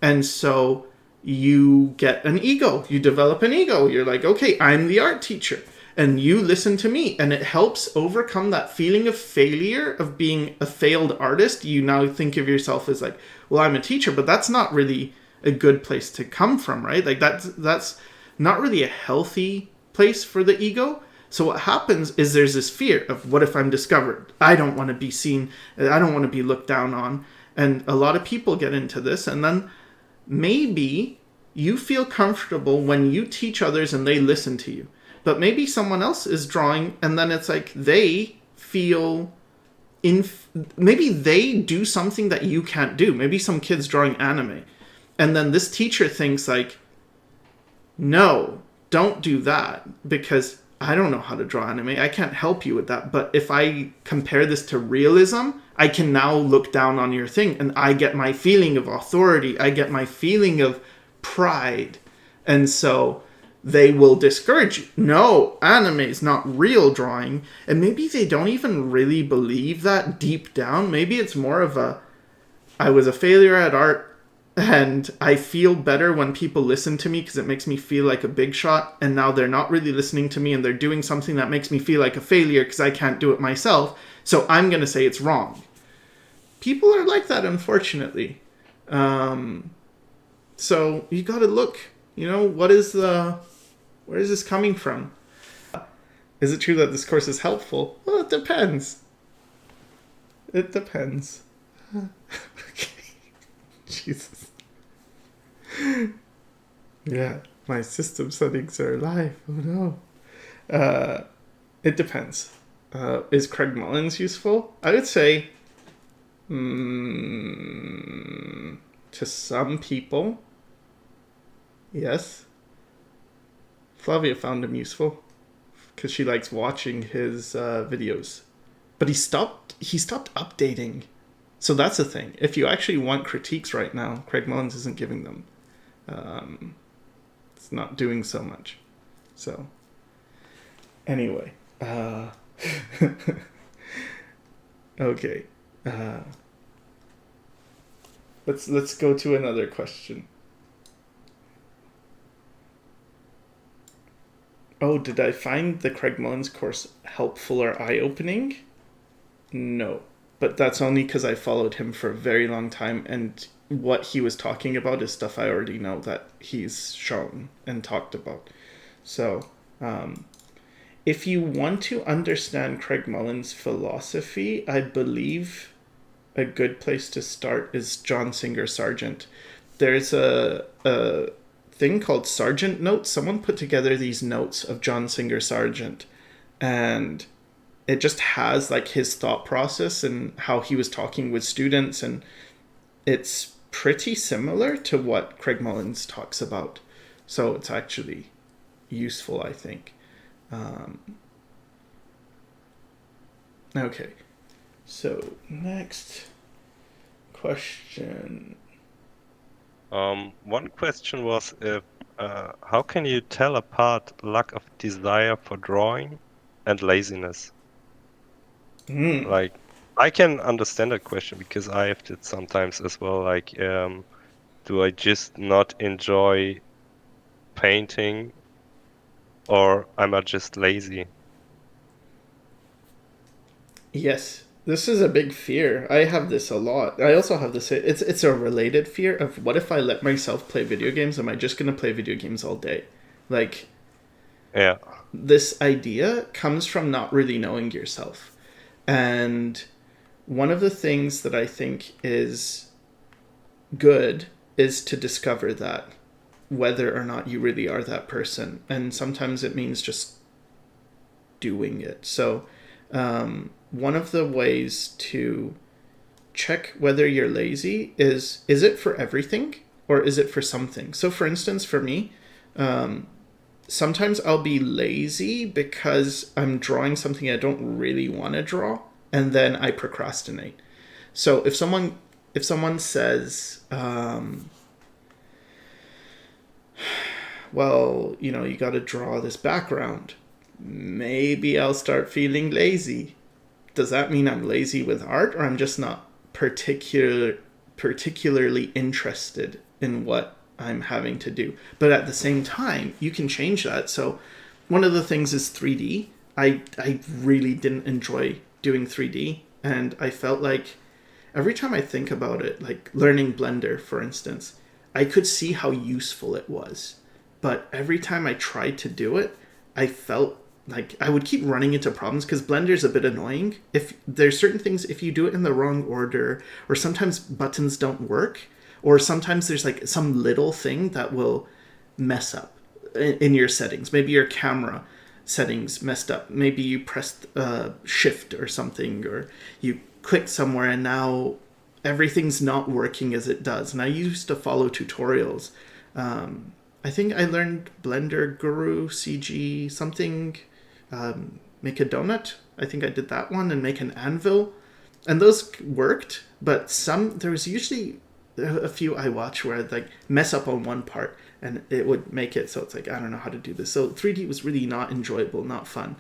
And so you get an ego, you develop an ego. You're like, okay, I'm the art teacher. And you listen to me, and it helps overcome that feeling of failure, of being a failed artist. You now think of yourself as like, well, I'm a teacher, but that's not really a good place to come from, right? Like that's not really a healthy place for the ego. So what happens is there's this fear of, what if I'm discovered? I don't want to be seen. I don't want to be looked down on. And a lot of people get into this, and then maybe you feel comfortable when you teach others and they listen to you. But maybe someone else is drawing, and then it's like they feel maybe they do something that you can't do. Maybe some kid's drawing anime. And then this teacher thinks like, no, don't do that, because I don't know how to draw anime. I can't help you with that. But if I compare this to realism, I can now look down on your thing, and I get my feeling of authority. I get my feeling of pride. And so they will discourage you. No, anime is not real drawing. And maybe they don't even really believe that deep down. Maybe it's more of a, I was a failure at art, and I feel better when people listen to me because it makes me feel like a big shot. And now they're not really listening to me, and they're doing something that makes me feel like a failure because I can't do it myself. So I'm going to say it's wrong. People are like that, unfortunately. So you got to look, you know, where is this coming from? Is it true that this course is helpful? Well, it depends. It depends. Okay. Jesus. Yeah, my system settings are live. Oh no. It depends. Is Craig Mullins useful? I would say to some people, yes. Flavia found him useful because she likes watching his videos. But he stopped updating. So that's the thing. If you actually want critiques right now, Craig Mullins isn't giving them. It's not doing so much. So, anyway. Okay. Let's go to another question. Oh, did I find the Craig Mullins course helpful or eye-opening? No. But that's only because I followed him for a very long time, and what he was talking about is stuff I already know that he's shown and talked about. So, if you want to understand Craig Mullins' philosophy, I believe a good place to start is John Singer Sargent. There's a thing called Sargent Notes. Someone put together these notes of John Singer Sargent, and it just has like his thought process and how he was talking with students, and it's pretty similar to what Craig Mullins talks about. So it's actually useful, I think. Okay, so next question.
One question was if how can you tell apart lack of desire for drawing and laziness? Like, I can understand that question because I have it sometimes as well. Like, do I just not enjoy painting, or am I just lazy?
Yes, this is a big fear. I have this a lot. I also have this. It's a related fear of what if I let myself play video games? Am I just gonna play video games all day? Like,
Yeah.
this idea comes from not really knowing yourself, and one of the things that I think is good is to discover that, whether or not you really are that person, and sometimes it means just doing it. So one of the ways to check whether you're lazy is it for everything or is it for something? So for instance, for me, sometimes I'll be lazy because I'm drawing something I don't really want to draw, and then I procrastinate. So if someone says, well, you got to draw this background, maybe I'll start feeling lazy. Does that mean I'm lazy with art, or I'm just not particularly interested in what I'm having to do? But at the same time, you can change that. So one of the things is 3D. I really didn't enjoy doing 3D, and I felt like every time I think about it, like learning Blender, for instance, I could see how useful it was. But every time I tried to do it, I felt like I would keep running into problems because Blender's a bit annoying. If there's certain things, if you do it in the wrong order, or sometimes buttons don't work, or sometimes there's like some little thing that will mess up in your settings. Maybe your camera settings messed up. Maybe you pressed shift or something, or you clicked somewhere and now everything's not working as it does. And I used to follow tutorials. I think I learned Blender Guru CG something, make a donut. I think I did that one, and make an anvil, and those worked. But there was usually a few I watch where I'd like mess up on one part and it would make it so it's like I don't know how to do this. So 3D was really not enjoyable, not fun.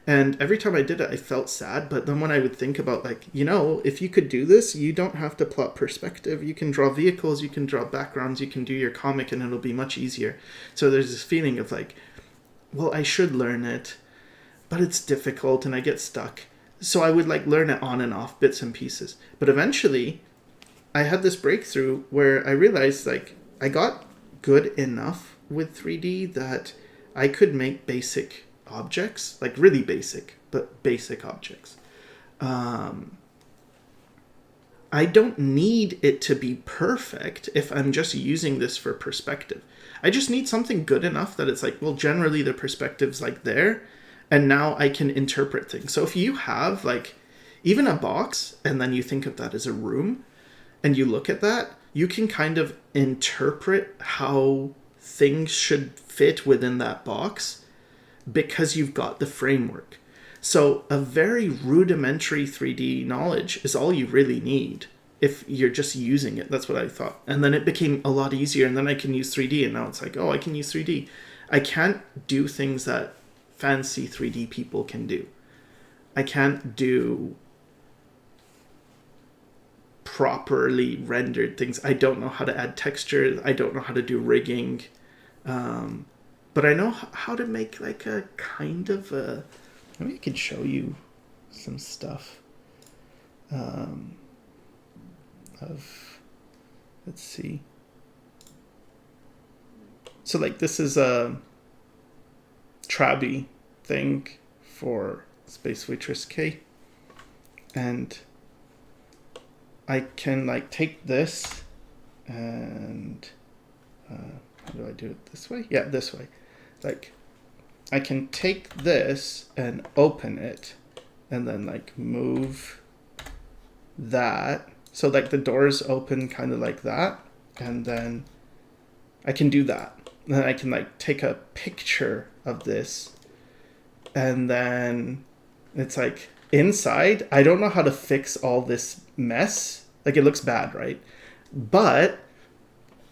And every time I did it, I felt sad. But then when I would think about, like, if you could do this, you don't have to plot perspective. You can draw vehicles, you can draw backgrounds, you can do your comic, and it'll be much easier. So there's this feeling of like, well, I should learn it, but it's difficult and I get stuck. So I would like learn it on and off, bits and pieces. But eventually, I had this breakthrough where I realized like I got good enough with 3D that I could make basic objects, like really basic, but basic objects. I don't need it to be perfect if I'm just using this for perspective. I just need something good enough that it's like, well, generally the perspective's like there, and now I can interpret things. So if you have like even a box and then you think of that as a room and you look at that, you can kind of interpret how things should fit within that box because you've got the framework. So a very rudimentary 3D knowledge is all you really need. if you're just using it. That's what I thought. And then it became a lot easier, and then I can use 3D, and now it's like, oh, I can use 3D. I can't do things that fancy 3D people can do. I can't do properly rendered things. I don't know how to add texture. I don't know how to do rigging. But I know how to make like a kind of a... Maybe I can show you some stuff. Let's see. So like this is a Trabi thing for Space Waitress K. And I can like take this and how do I do it this way? Yeah, this way. Like I can take this and open it and then like move that. So like the doors open kind of like that. And then I can do that. And then I can like take a picture of this. And then it's like inside, I don't know how to fix all this mess. Like it looks bad, right? But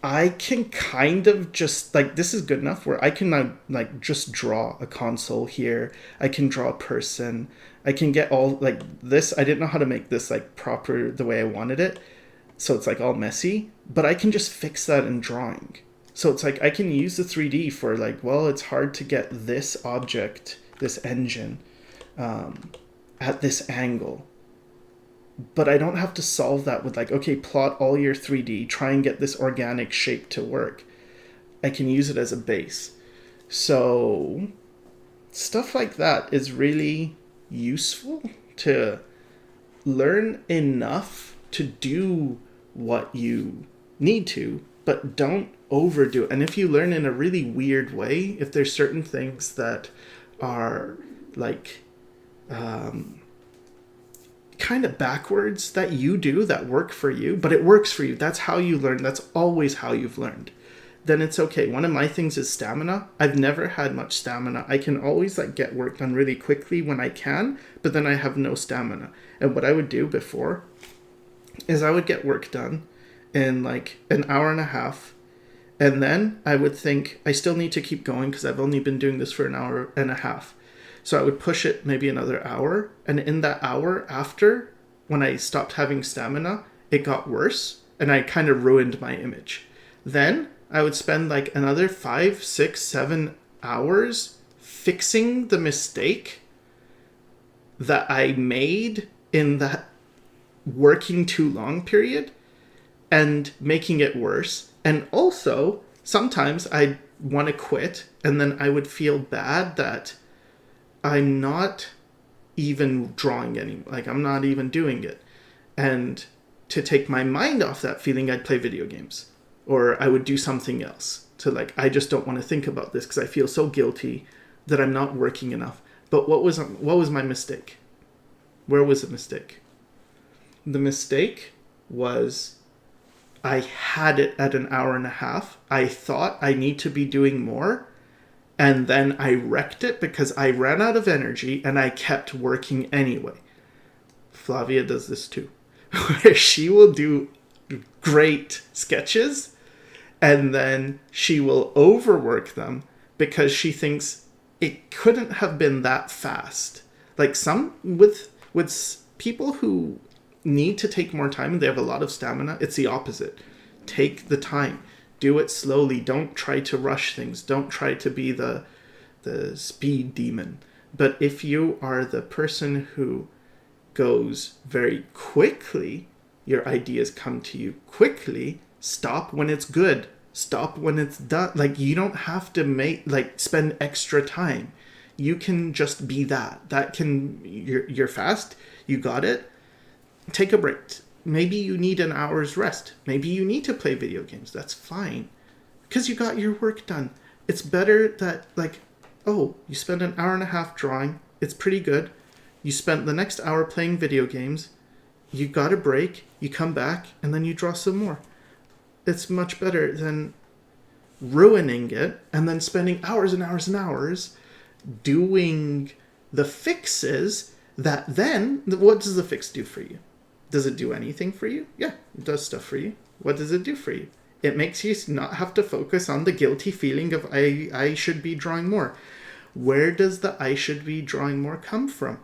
I can kind of just like, this is good enough where I can now like just draw a console here. I can draw a person. I can get all like this. I didn't know how to make this like proper the way I wanted it. So it's like all messy, but I can just fix that in drawing. So it's like I can use the 3D for like, well, it's hard to get this object, this engine, at this angle. But I don't have to solve that with like, okay, plot all your 3D, try and get this organic shape to work. I can use it as a base. So stuff like that is really useful to learn enough to do what you need to, but don't overdo it. And if you learn in a really weird way, if there's certain things that are like kind of backwards that you do that work for you, but it works for you, that's how you learn, that's always how you've learned, then it's okay. One of my things is stamina. I've never had much stamina. I can always like get work done really quickly when I can, but then I have no stamina. And what I would do before is I would get work done in like an hour and a half, and then I would think I still need to keep going because I've only been doing this for an hour and a half. So I would push it maybe another hour, and in that hour after, when I stopped having stamina, it got worse, and I kind of ruined my image. Then I would spend like another 5, 6, 7 hours fixing the mistake that I made in that working too long period and making it worse. And also, sometimes I'd want to quit, and then I would feel bad that I'm not even drawing anymore. Like, I'm not even doing it. And to take my mind off that feeling, I'd play video games. Or I would do something else. To like, I just don't want to think about this because I feel so guilty that I'm not working enough. But what was my mistake? Where was the mistake? The mistake was I had it at an hour and a half. I thought I need to be doing more. And then I wrecked it because I ran out of energy and I kept working anyway. Flavia does this too. Where she will do great sketches and then she will overwork them because she thinks it couldn't have been that fast. Like some with people who need to take more time and they have a lot of stamina, it's the opposite. Take the time. Do it slowly. Don't try to rush things. Don't try to be the speed demon. But if you are the person who goes very quickly, your ideas come to you quickly, stop when it's good. Stop when it's done. Like, you don't have to spend extra time. You can just be that. You're fast. You got it. Take a break. Maybe you need an hour's rest. Maybe you need to play video games. That's fine. Because you got your work done. It's better that, like, oh, you spend an hour and a half drawing. It's pretty good. You spent the next hour playing video games. You got a break. You come back, and then you draw some more. It's much better than ruining it and then spending hours and hours and hours doing the fixes that then, what does the fix do for you? Does it do anything for you? Yeah, it does stuff for you. What does it do for you? It makes you not have to focus on the guilty feeling of I should be drawing more. Where does the I should be drawing more come from?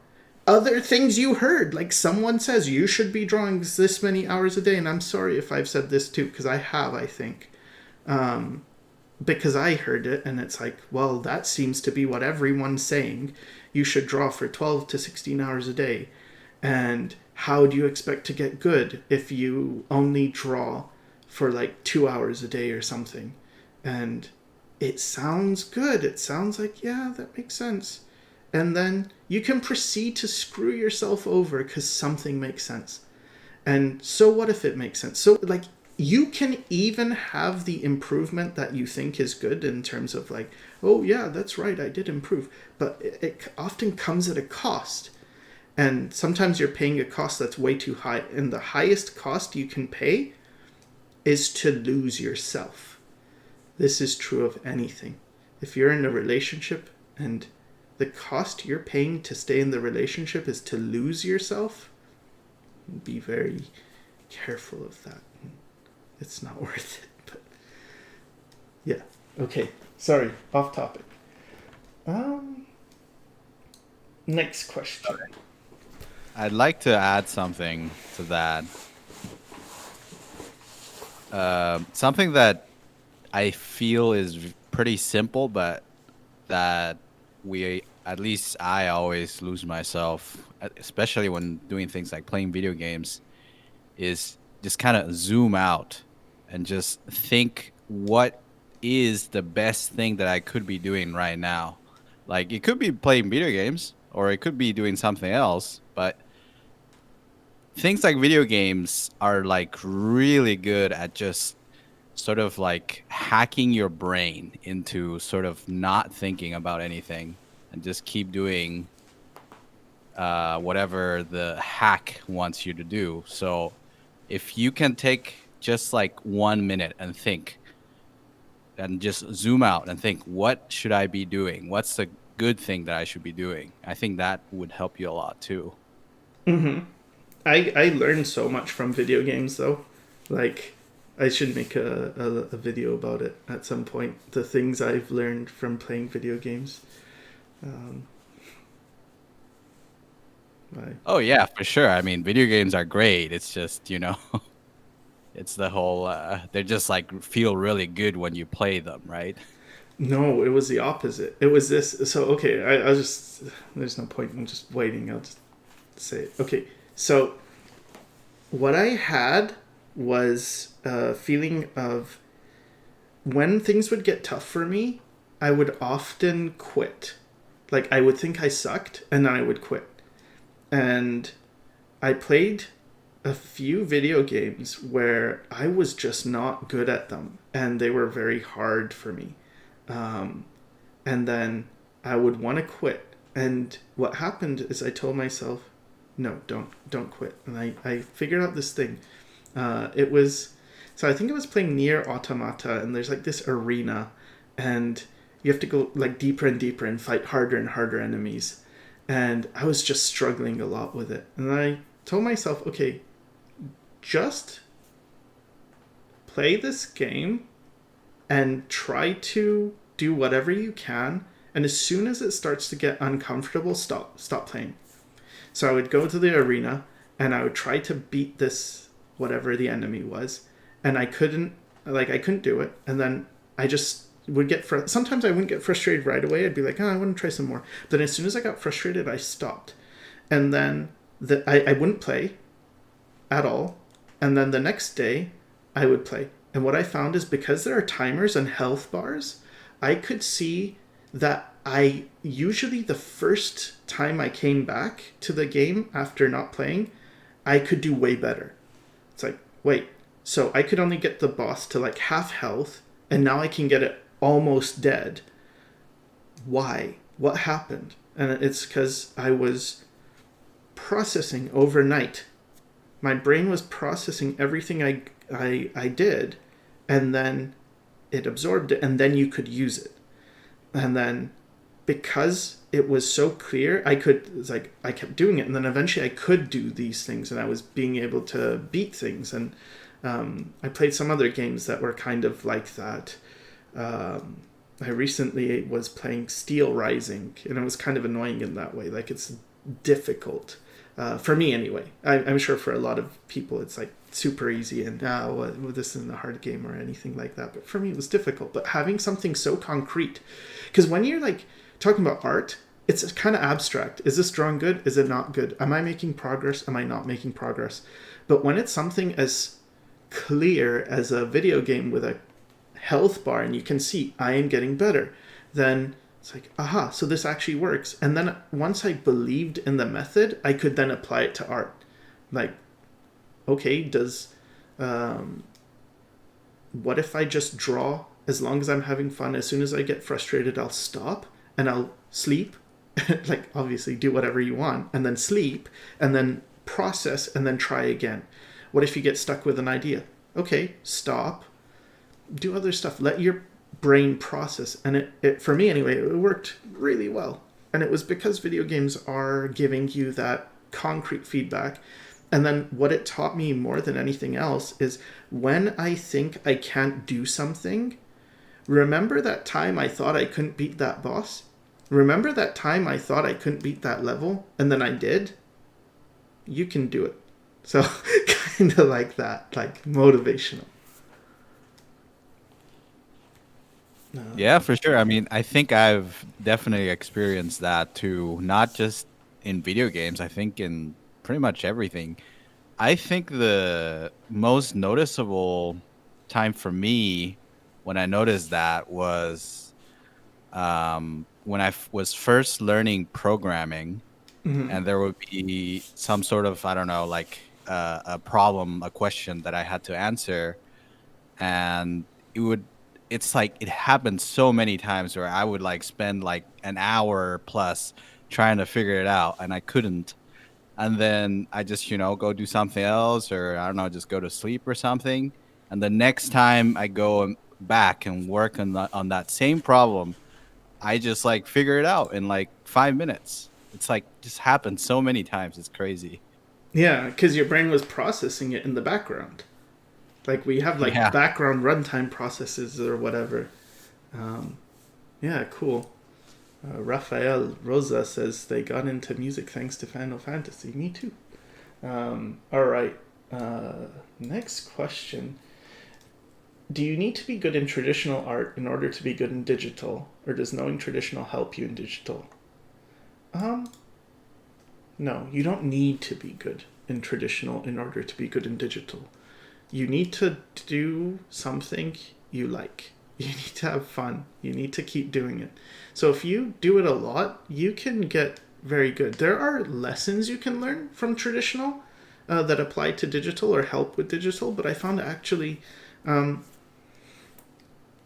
Other things you heard, like someone says you should be drawing this many hours a day, and I'm sorry if I've said this too, because I have, I think. Because I heard it, and it's like, well, that seems to be what everyone's saying. You should draw for 12 to 16 hours a day. And how do you expect to get good if you only draw for like 2 hours a day or something? And it sounds good. It sounds like, yeah, that makes sense. And then you can proceed to screw yourself over because something makes sense. And so what if it makes sense? So like, you can even have the improvement that you think is good in terms of like, oh yeah, that's right, I did improve. But it often comes at a cost. And sometimes you're paying a cost that's way too high. And the highest cost you can pay is to lose yourself. This is true of anything. If you're in a relationship and the cost you're paying to stay in the relationship is to lose yourself, be very careful of that. It's not worth it. But yeah. Okay. Sorry. Off topic. Next question.
I'd like to add something to that. Something that I feel is pretty simple, but that at least I always lose myself, especially when doing things like playing video games, is just kind of zoom out and just think, what is the best thing that I could be doing right now? Like, it could be playing video games, or it could be doing something else, but things like video games are like really good at just sort of like hacking your brain into sort of not thinking about anything and just keep doing whatever the hack wants you to do. So if you can take just like 1 minute and think and just zoom out and think, what should I be doing? What's the good thing that I should be doing? I think that would help you a lot too.
Mm-hmm. I learned so much from video games though. Like, I should make a video about it at some point. The things I've learned from playing video games.
Oh yeah, for sure. I mean, video games are great. It's just, it's the whole, they just like feel really good when you play them, right?
No, it was the opposite. It was this. So, okay, I'll just, there's no point in just waiting. I'll just say it. Okay, so what I had was a feeling of when things would get tough for me, I would often quit. Like, I would think I sucked, and then I would quit. And I played a few video games where I was just not good at them, and they were very hard for me. And then I would want to quit. And what happened is I told myself, no, don't quit. And I figured out this thing. It was, so I think it was playing Nier Automata, and there's like this arena, and you have to go like deeper and deeper and fight harder and harder enemies. And I was just struggling a lot with it. And I told myself, okay, just play this game and try to do whatever you can. And as soon as it starts to get uncomfortable, stop playing. So I would go to the arena and I would try to beat this, whatever the enemy was. And I couldn't do it. And then I just would get sometimes I wouldn't get frustrated right away. I'd be like, I want to try some more. Then as soon as I got frustrated, I stopped. And then I wouldn't play at all. And then the next day I would play. And what I found is because there are timers and health bars, I could see that I usually the first time I came back to the game after not playing, I could do way better. It's like, wait, so I could only get the boss to like half health, and now I can get it almost dead. Why? What happened? And it's because I was processing overnight. My brain was processing everything I did, and then it absorbed it, and then you could use it. And then because it was so clear. It's like I kept doing it, and then eventually I could do these things, and I was being able to beat things. And I played some other games that were kind of like that. I recently was playing Steel Rising, and it was kind of annoying in that way. Like, it's difficult. For me anyway. I'm sure for a lot of people it's like super easy and well, this isn't a hard game or anything like that. But for me it was difficult. But having something so concrete, because when you're like talking about art, it's kind of abstract. Is this drawing good? Is it not good? Am I making progress? Am I not making progress? But when it's something as clear as a video game with a health bar and you can see I am getting better, then it's like, aha, so this actually works. And then once I believed in the method, I could then apply it to art. Like, okay, what if I just draw as long as I'm having fun? As soon as I get frustrated, I'll stop and I'll sleep. Like, obviously, do whatever you want, and then sleep, and then process, and then try again. What if you get stuck with an idea? Okay, stop, do other stuff. Let your brain process. And it for me anyway, it worked really well. And it was because video games are giving you that concrete feedback. And then what it taught me more than anything else is when I think I can't do something, remember that time I thought I couldn't beat that boss? Remember that time I thought I couldn't beat that level and then I did? You can do it. So kind of like that, like motivational.
Yeah, for sure. I mean, I think I've definitely experienced that too, not just in video games, I think in pretty much everything. I think the most noticeable time for me when I noticed that was when I was first learning programming, and there would be some sort of, I don't know, like a problem, a question that I had to answer, and it's like it happened so many times where I would like spend like an hour plus trying to figure it out and I couldn't. And then I just, go do something else, or I don't know, just go to sleep or something. And the next time I go back and work on that same problem, I just like figure it out in like 5 minutes. It's like just happened so many times. It's crazy.
Yeah, because your brain was processing it in the background. Like we have like
Yeah.
background runtime processes or whatever. Yeah, cool. Rafael Rosa says they got into music thanks to Final Fantasy. Me too. All right. Next question. Do you need to be good in traditional art in order to be good in digital, or does knowing traditional help you in digital? No, you don't need to be good in traditional in order to be good in digital. You need to do something you like. You need to have fun. You need to keep doing it. So if you do it a lot, you can get very good. There are lessons you can learn from traditional that apply to digital or help with digital, but I found actually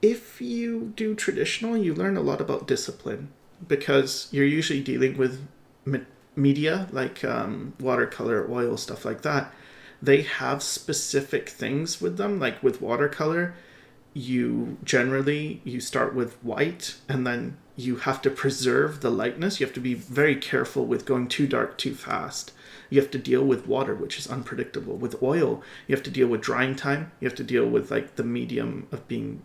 if you do traditional, you learn a lot about discipline because you're usually dealing with media like watercolor, oil, stuff like that. They have specific things with them. Like with watercolor, you start with white and then you have to preserve the lightness. You have to be very careful with going too dark too fast. You have to deal with water, which is unpredictable. With oil, you have to deal with drying time. You have to deal with like the medium of being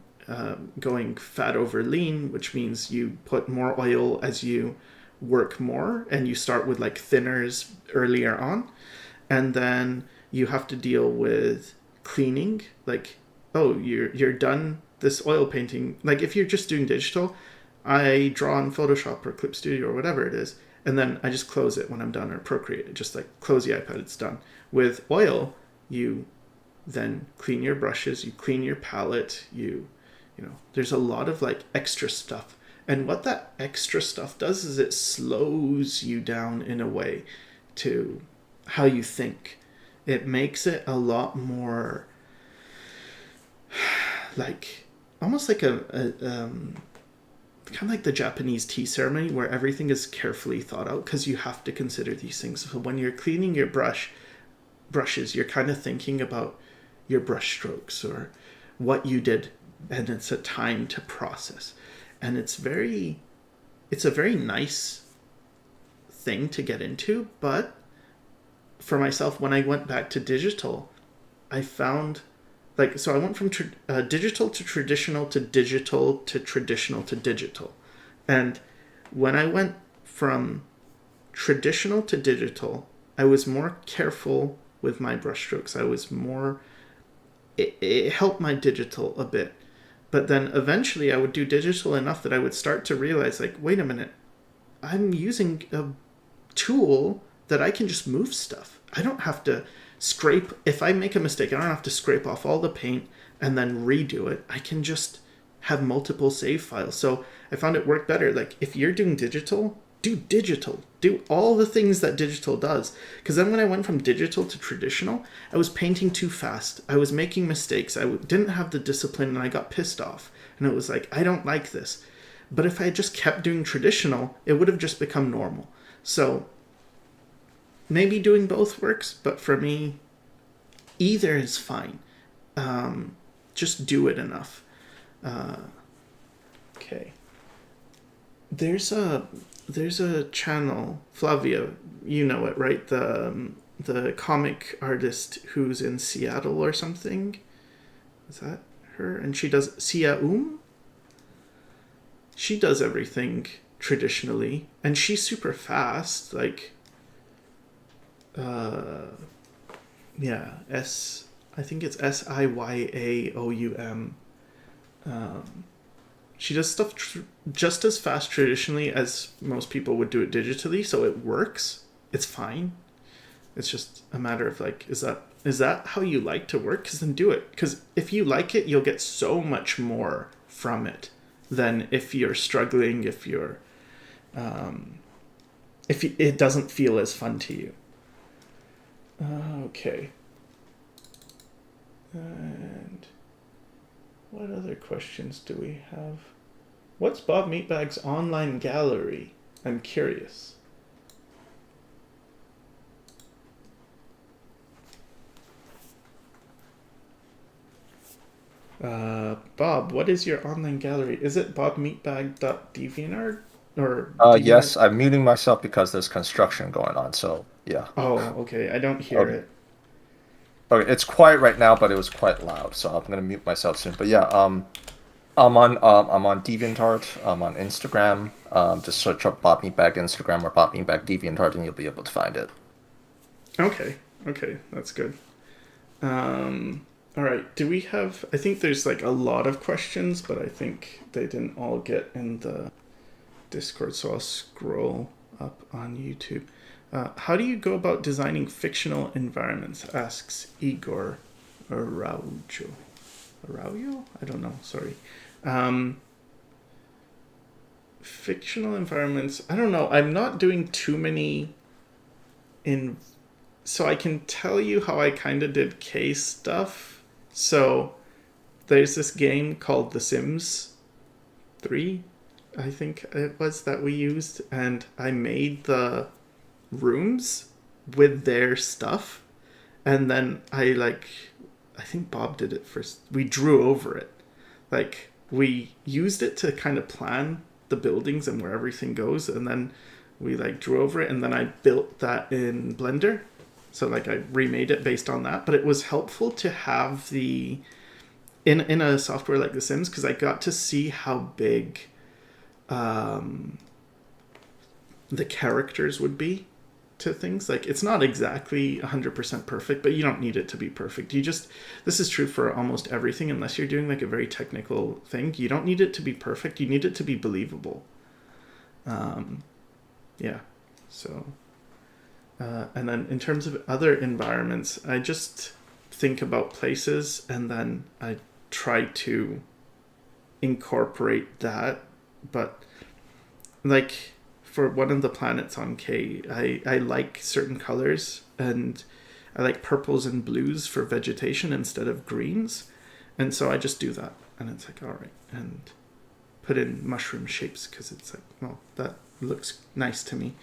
going fat over lean, which means you put more oil as you work more, and you start with like thinners earlier on, and then you have to deal with cleaning. Like, oh, you're done this oil painting. Like if you're just doing digital, I draw in Photoshop or Clip Studio or whatever it is, and then I just close it when I'm done, or Procreate. Just like close the iPad, it's done. With oil, you then clean your brushes, you clean your palette, there's a lot of like extra stuff. And what that extra stuff does is it slows you down in a way to how you think. It makes it a lot more like almost like a kind of like the Japanese tea ceremony where everything is carefully thought out because you have to consider these things. So when you're cleaning your brushes, you're kind of thinking about your brush strokes or what you did, and it's a time to process. And it's a very nice thing to get into, but for myself, when I went back to digital, I found so I went from digital to traditional to digital to traditional to digital. And when I went from traditional to digital, I was more careful with my brushstrokes. I was more, it helped my digital a bit. But then eventually I would do digital enough that I would start to realize, like, wait a minute, I'm using a tool that I can just move stuff. I don't have to scrape. If I make a mistake, I don't have to scrape off all the paint and then redo it. I can just have multiple save files. So I found it worked better. Like, if you're doing digital, do digital. Do all the things that digital does. Because then when I went from digital to traditional, I was painting too fast. I was making mistakes. I didn't have the discipline, and I got pissed off. And it was like, I don't like this. But if I had just kept doing traditional, it would have just become normal. So maybe doing both works, but for me, either is fine. Just do it enough. Okay. There's a channel, Flavia, you know it, right? The comic artist who's in Seattle or something. Is that her? And she does She does everything traditionally, and she's super fast. Like, yeah, I think it's Siyaoum. She does stuff just as fast traditionally as most people would do it digitally, so it works. It's fine. It's just a matter of, like, is that how you like to work? Because then do it. Because if you like it, you'll get so much more from it than if you're struggling, if it doesn't feel as fun to you. Okay. And what other questions do we have? What's Bob Meatbag's online gallery? I'm curious. Bob, what is your online gallery? Is it bobmeatbag.deviantart or DeviantArt?
Yes, I'm muting myself because there's construction going on. So yeah.
Oh, okay. I don't hear
Okay.
it.
Okay, it's quiet right now, but it was quite loud, so I'm gonna mute myself soon. But yeah, I'm on DeviantArt. I'm on Instagram. Just search up Bob Meatbag Instagram or Bob Meatbag DeviantArt, and you'll be able to find it.
Okay, that's good. All right, do we have... I think there's like a lot of questions, but I think they didn't all get in the Discord, so I'll scroll up on YouTube. How do you go about designing fictional environments? Asks Igor Araujo. Araujo? I don't know, sorry. Fictional environments, I don't know. I'm not doing too many so I can tell you how I kind of did case stuff. So there's this game called The Sims 3, I think it was, that we used, and I made the rooms with their stuff, and then I think Bob did it first. We drew over it. Like, we used it to kind of plan the buildings and where everything goes, and then we drew over it, and then I built that in Blender. So I remade it based on that, but it was helpful to have in a software like The Sims, because I got to see how big the characters would be to things. Like, it's not exactly 100% perfect, but you don't need it to be perfect. This is true for almost everything, unless you're doing a very technical thing. You don't need it to be perfect. You need it to be believable. Yeah. So, and then in terms of other environments, I just think about places, and then I try to incorporate that. But for one of the planets on K, I like certain colors, and I like purples and blues for vegetation instead of greens. And so I just do that, and it's all right. And put in mushroom shapes, because it's well, that looks nice to me.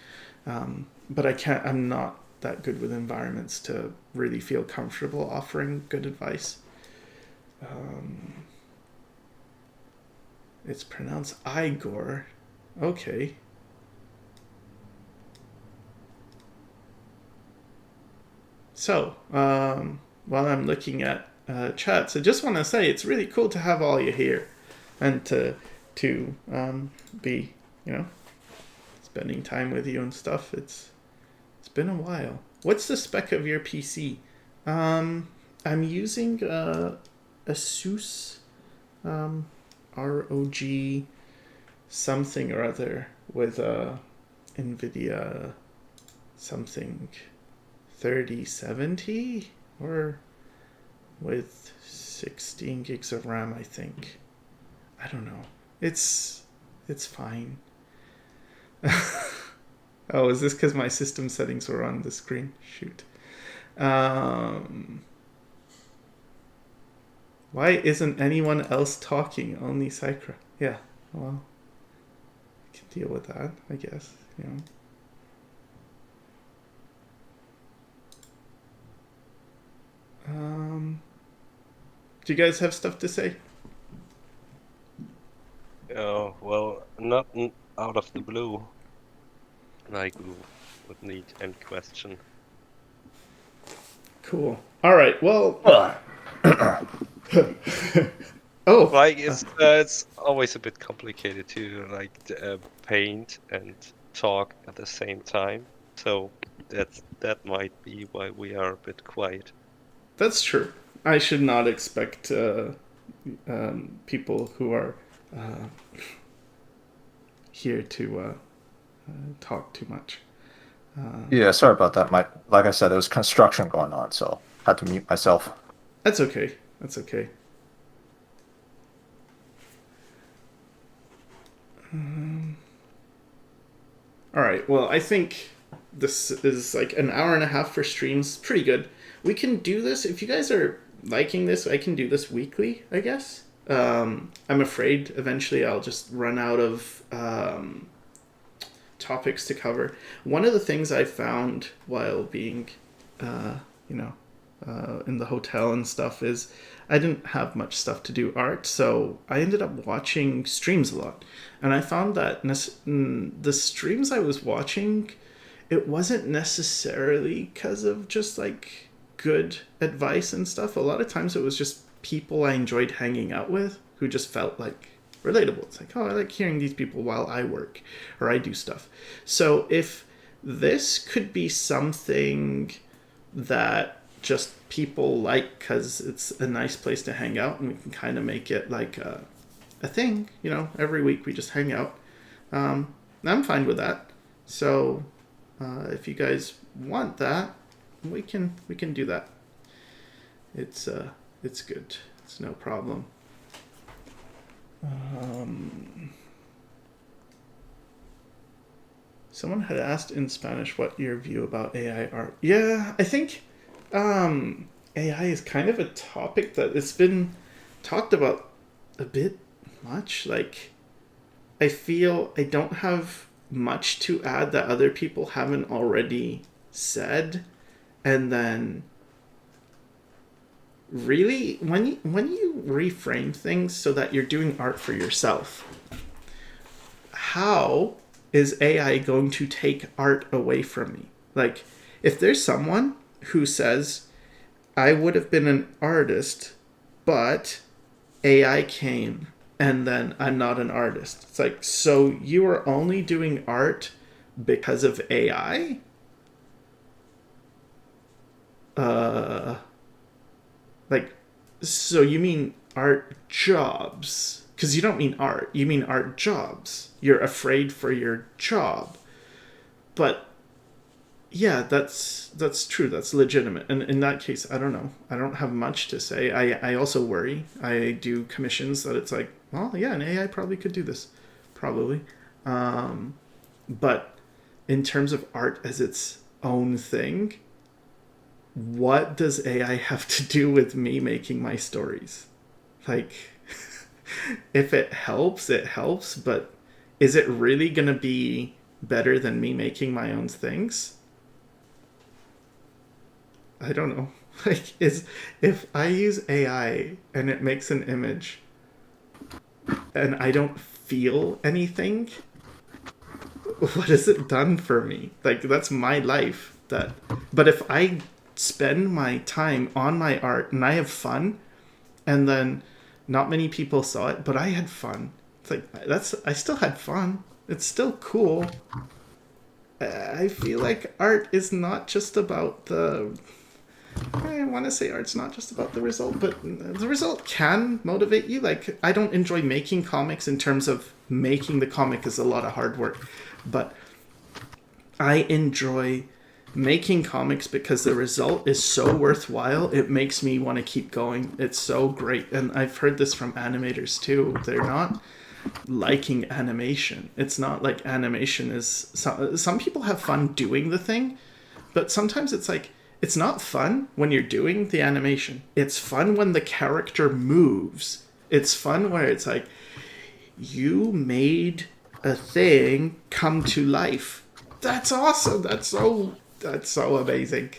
But I'm not that good with environments to really feel comfortable offering good advice. It's pronounced Igor. Okay. So, while I'm looking at chats, I just want to say it's really cool to have all you here, and to be, spending time with you and stuff. It's been a while. What's the spec of your PC? I'm using a Asus ROG something or other with a NVIDIA something 3070 or with 16 gigs of RAM, I think. I don't know. It's fine. Oh, is this because my system settings were on the screen? Shoot. Why isn't anyone else talking? Only Sycra. Yeah, well, I can deal with that, I guess. Do you guys have stuff to say?
Oh, well, not out of the blue. Like, we would need any question.
Cool. All right. Well. Oh.
Like, it's always a bit complicated to like paint and talk at the same time. So that might be why we are a bit quiet.
That's true. I should not expect people who are here to talk too much.
Yeah, sorry about that. Like I said, there was construction going on, so I had to mute myself.
That's okay. That's okay. All right. Well, I think this is like an hour and a half for streams. Pretty good. We can do this. If you guys are liking this, I can do this weekly, I guess. I'm afraid eventually I'll just run out of topics to cover. One of the things I found while being, in the hotel and stuff is I didn't have much stuff to do art, so I ended up watching streams a lot. And I found that the streams I was watching, it wasn't necessarily because of just like good advice and stuff. A lot of times it was just people I enjoyed hanging out with who just felt like relatable. It's like, oh, I like hearing these people while I work or I do stuff. So if this could be something that just people like because it's a nice place to hang out and we can kind of make it like a thing, every week we just hang out. I'm fine with that. So if you guys want that, we can do that. It's good. It's no problem. Someone had asked in Spanish what your view about AI art. Yeah, I think AI is kind of a topic that it's been talked about a bit much. Like, I feel I don't have much to add that other people haven't already said. And then really, when you reframe things so that you're doing art for yourself, how is AI going to take art away from me? Like, if there's someone who says, I would have been an artist, but AI came and then I'm not an artist. It's like, so you are only doing art because of AI? Like, so you mean art jobs? Because you don't mean art, you mean art jobs. You're afraid for your job. But yeah, that's true. That's legitimate. And in that case, I don't know. I don't have much to say. I also worry. I do commissions that it's like, well, yeah, an AI probably could do this. Probably. But in terms of art as its own thing, what does AI have to do with me making my stories? Like, if it helps, it helps. But is it really going to be better than me making my own things? I don't know. Like, if I use AI and it makes an image and I don't feel anything, what has it done for me? Like, that's my life. But if I spend my time on my art and I have fun, and then not many people saw it, but I had fun. It's like, I still had fun. It's still cool. I feel like art is not just about the... I want to say art's not just about the result, but the result can motivate you. Like, I don't enjoy making comics in terms of making the comic is a lot of hard work, but I enjoy making comics because the result is so worthwhile. It makes me want to keep going. It's so great. And I've heard this from animators too. They're not liking animation. It's not like animation is... Some people have fun doing the thing, but sometimes it's like, it's not fun when you're doing the animation. It's fun when the character moves. It's fun where it's like, you made a thing come to life. That's awesome. That's so amazing.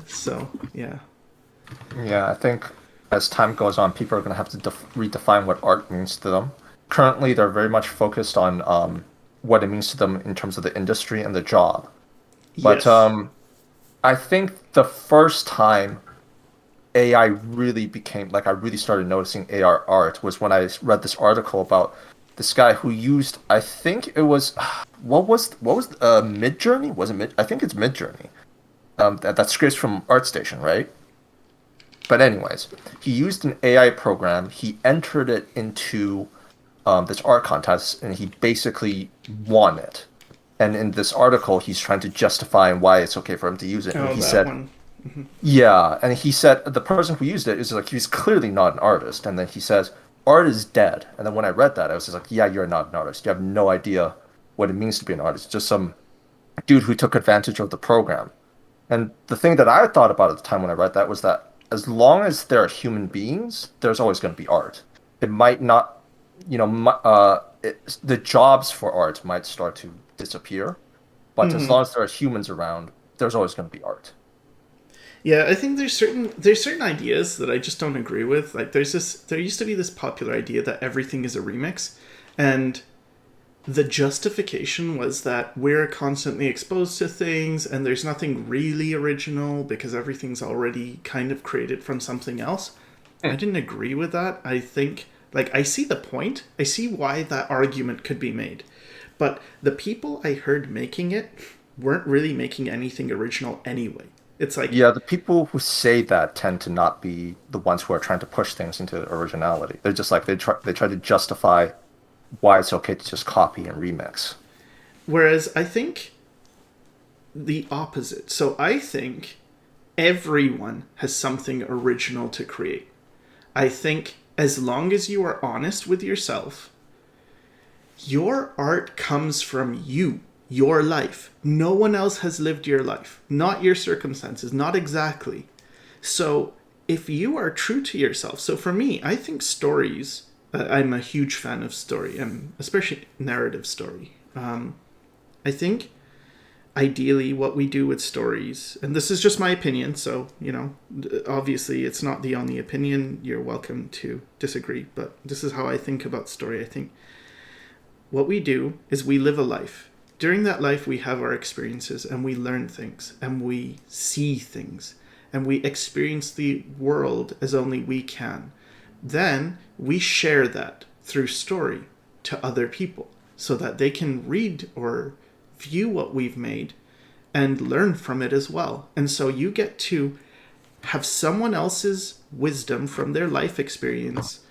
So, yeah.
Yeah, I think as time goes on, people are going to have to redefine what art means to them. Currently, they're very much focused on what it means to them in terms of the industry and the job. But
Yes.
I think the first time AI really became, like, I really started noticing AR art was when I read this article about this guy who used, I think it was, what was Mid Journey? Was it Mid? I think it's Mid Journey. That's scripts from ArtStation, right? But anyways, he used an AI program. He entered it into this art contest, and he basically won it. And in this article, he's trying to justify why it's okay for him to use it. And
Oh,
he
that
said,
one.
yeah, and he said the person who used it is like, he's clearly not an artist. And then he says, art is dead. And then when I read that, I was just like, yeah, you're not an artist. You have no idea what it means to be an artist. Just some dude who took advantage of the program. And the thing that I thought about at the time when I read that was that as long as there are human beings, there's always going to be art. It might not, the jobs for art might start to disappear, but as long as there are humans around, there's always going to be art.
Yeah, I think there's certain ideas that I just don't agree with. Like, there used to be this popular idea that everything is a remix, and the justification was that we're constantly exposed to things and there's nothing really original because everything's already kind of created from something else. I didn't agree with that. I think, like, I see the point. I see why that argument could be made. But the people I heard making it weren't really making anything original anyway. It's like,
Yeah, the people who say that tend to not be the ones who are trying to push things into originality. They're just like they try to justify why it's okay to just copy and remix.
whereas I think the opposite. So I think everyone has something original to create. I think as long as you are honest with yourself, your art comes from you, your life. No one else has lived your life, not your circumstances, not exactly. So if you are true to yourself, so for me, I think stories, I'm a huge fan of story, and especially narrative story. I think ideally what we do with stories, and this is just my opinion, so, obviously it's not the only opinion, you're welcome to disagree, but this is how I think about story. I think what we do is we live a life. During that life, we have our experiences and we learn things and we see things and we experience the world as only we can. Then we share that through story to other people so that they can read or view what we've made and learn from it as well. And so you get to have someone else's wisdom from their life experience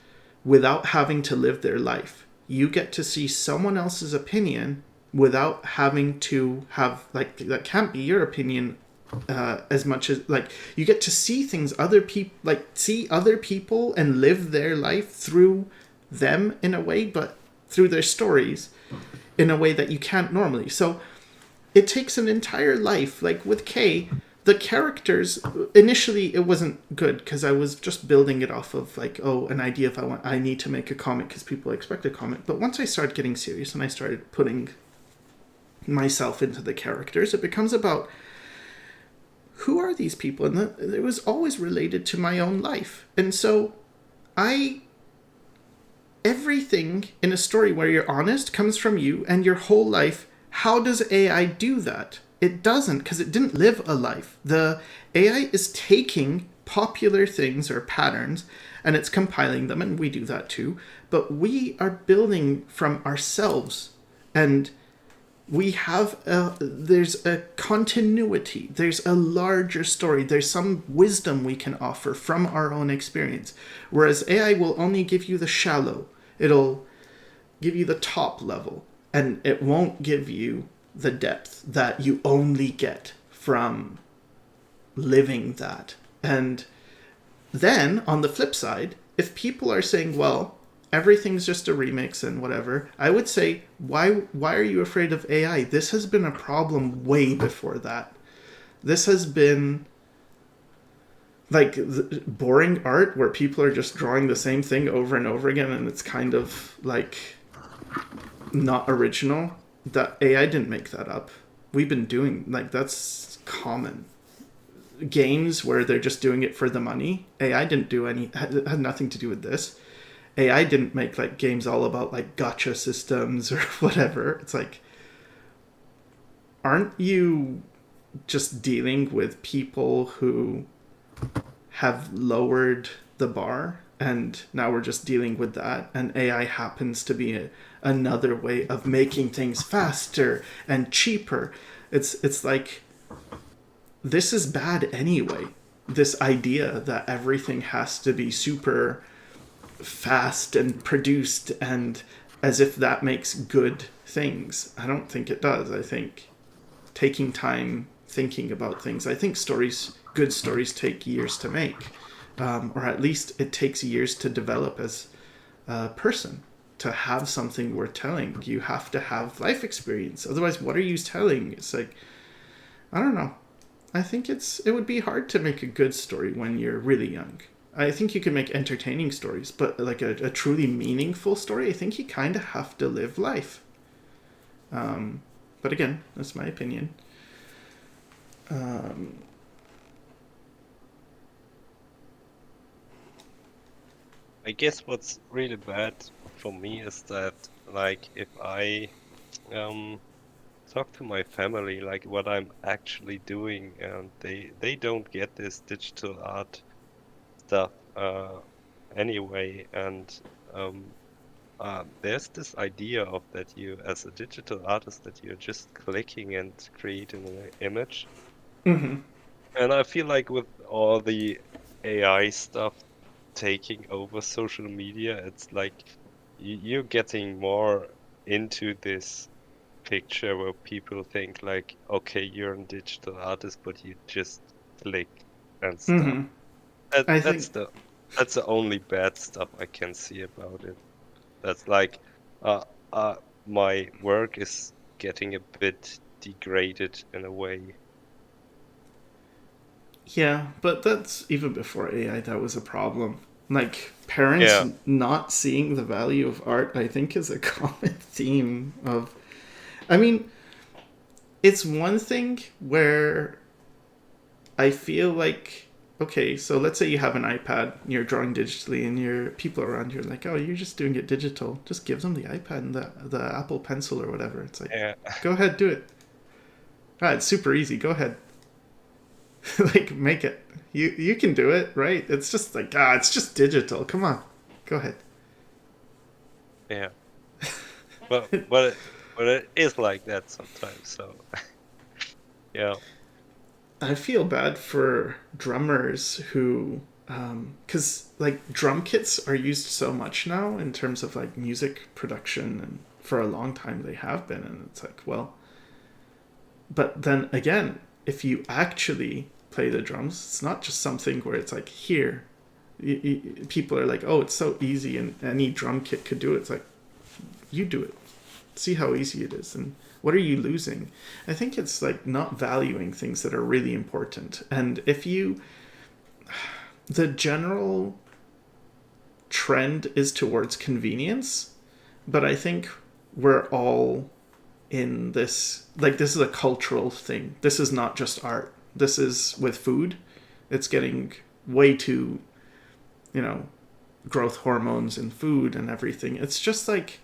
without having to live their life. You get to see someone else's opinion without having to have, like, that can't be your opinion as much as, like, you get to see things other people, like, see other people and live their life through them in a way, but through their stories in a way that you can't normally. So it takes an entire life. Like with Kay, the characters, initially it wasn't good because I was just building it off of, like, an idea. If I need to make a comic because people expect a comic. But once I started getting serious and I started putting myself into the characters, it becomes about who are these people, and it was always related to my own life. And so everything in a story where you're honest comes from you and your whole life. How does AI do that? it doesn't, because it didn't live a life. The AI is taking popular things or patterns and it's compiling them, and we do that too. But we are building from ourselves, and there's a continuity, there's a larger story, there's some wisdom we can offer from our own experience. Whereas AI will only give you the shallow, it'll give you the top level, and it won't give you the depth that you only get from living that. And then on the flip side, if people are saying, well, everything's just a remix and whatever, I would say, why are you afraid of AI? This has been a problem way before that. This has been like boring art where people are just drawing the same thing over and over again, and it's kind of like not original. That AI didn't make that up. We've been doing, like, that's common. Games where they're just doing it for the money, AI didn't do had nothing to do with this. AI didn't make like games all about like gotcha systems or whatever. It's like, aren't you just dealing with people who have lowered the bar, and now we're just dealing with that, and AI happens to be another way of making things faster and cheaper. It's like, this is bad anyway. This idea that everything has to be super fast and produced, and as if that makes good things. I don't think it does. I think taking time thinking about things. I think good stories take years to make, or at least it takes years to develop as a person. To have something worth telling, you have to have life experience. Otherwise, what are you telling? It's like, I don't know. I think it would be hard to make a good story when you're really young. I think you can make entertaining stories, but like a truly meaningful story, I think you kind of have to live life. But again, that's my opinion.
I guess what's really bad for me is that, like, if I talk to my family, like what I'm actually doing, and they don't get this digital art stuff anyway, and there's this idea of that you, as a digital artist, that you're just clicking and creating an image.
Mm-hmm.
And I feel like with all the AI stuff taking over social media, it's like you're getting more into this picture where people think like, okay, you're a digital artist, but you just click and stuff.
Mm-hmm.
That's the only bad stuff I can see about it. That's like, my work is getting a bit degraded in a way.
Yeah, but that's even before AI, that was a problem. Like, parents not seeing the value of art, I think, is a common theme of... I mean, it's one thing where I feel like, okay, so let's say you have an iPad, you're drawing digitally, and your people around you are like, oh, you're just doing it digital. Just give them the iPad and the Apple Pencil or whatever. It's like, go ahead, do it. It's super easy. Go ahead. Like, make it. You can do it, right? It's just like, it's just digital. Come on. Go ahead.
Yeah. but it is like that sometimes, so yeah.
I feel bad for drummers who, because like drum kits are used so much now in terms of like music production, and for a long time they have been, and it's like, well, but then again, if you actually play the drums, it's not just something where it's like, here, people are like, oh, it's so easy and any drum kit could do it. It's like, you do it. See how easy it is, and what are you losing? I think it's like not valuing things that are really important. And if the general trend is towards convenience, but I think we're all in this, like, this is a cultural thing. This is not just art. This is with food. It's getting way too, growth hormones in food and everything. It's just like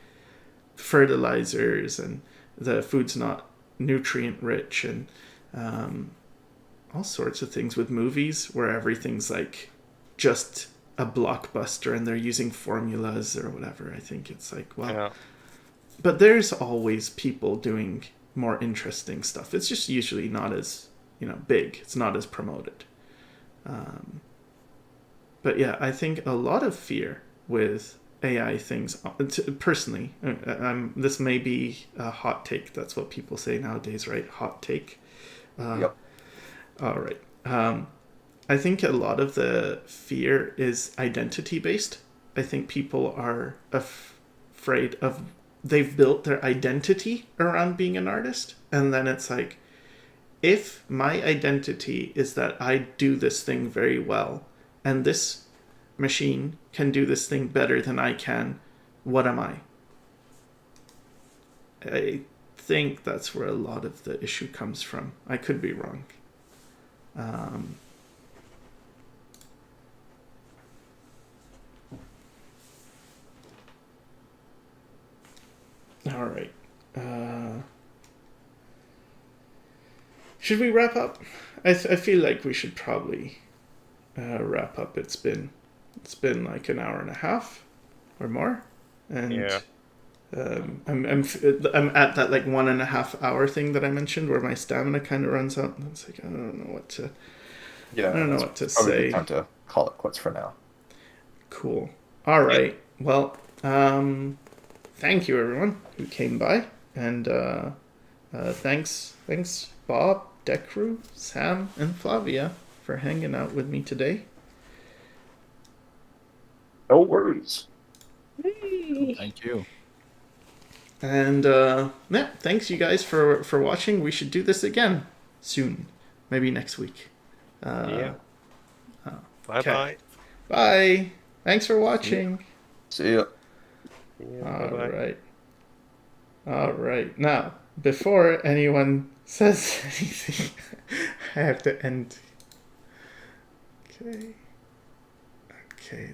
fertilizers, and the food's not nutrient rich, and all sorts of things with movies where everything's like just a blockbuster and they're using formulas or whatever. I think it's like, well,
Yeah.
but there's always people doing more interesting stuff. It's just usually not as, big. It's not as promoted. But yeah, I think a lot of fear with AI things, personally, this may be a hot take. That's what people say nowadays, right? Hot take.
Yep.
All right. I think a lot of the fear is identity based. I think people are afraid of, they've built their identity around being an artist. And then it's like, if my identity is that I do this thing very well, and this machine can do this thing better than I can, what am I? I think that's where a lot of the issue comes from. I could be wrong. All right. Should we wrap up? I feel like we should probably wrap up. It's been like an hour and a half or more, and
Yeah.
I'm at that like 1.5 hour thing that I mentioned where my stamina kind of runs out. And it's like I don't know what to
Probably
say.
time to call it quits for now.
Cool. All right. Well, thank you everyone who came by, and thanks Bob, Decru, Sam, and Flavia for hanging out with me today.
No worries.
Thank you.
And yeah, thanks you guys for watching. We should do this again soon, maybe next week.
Yeah. Bye
okay.
bye.
Bye. Thanks for watching.
See ya.
Yeah, bye-bye.
All right. Now, before anyone says anything, I have to end. Okay.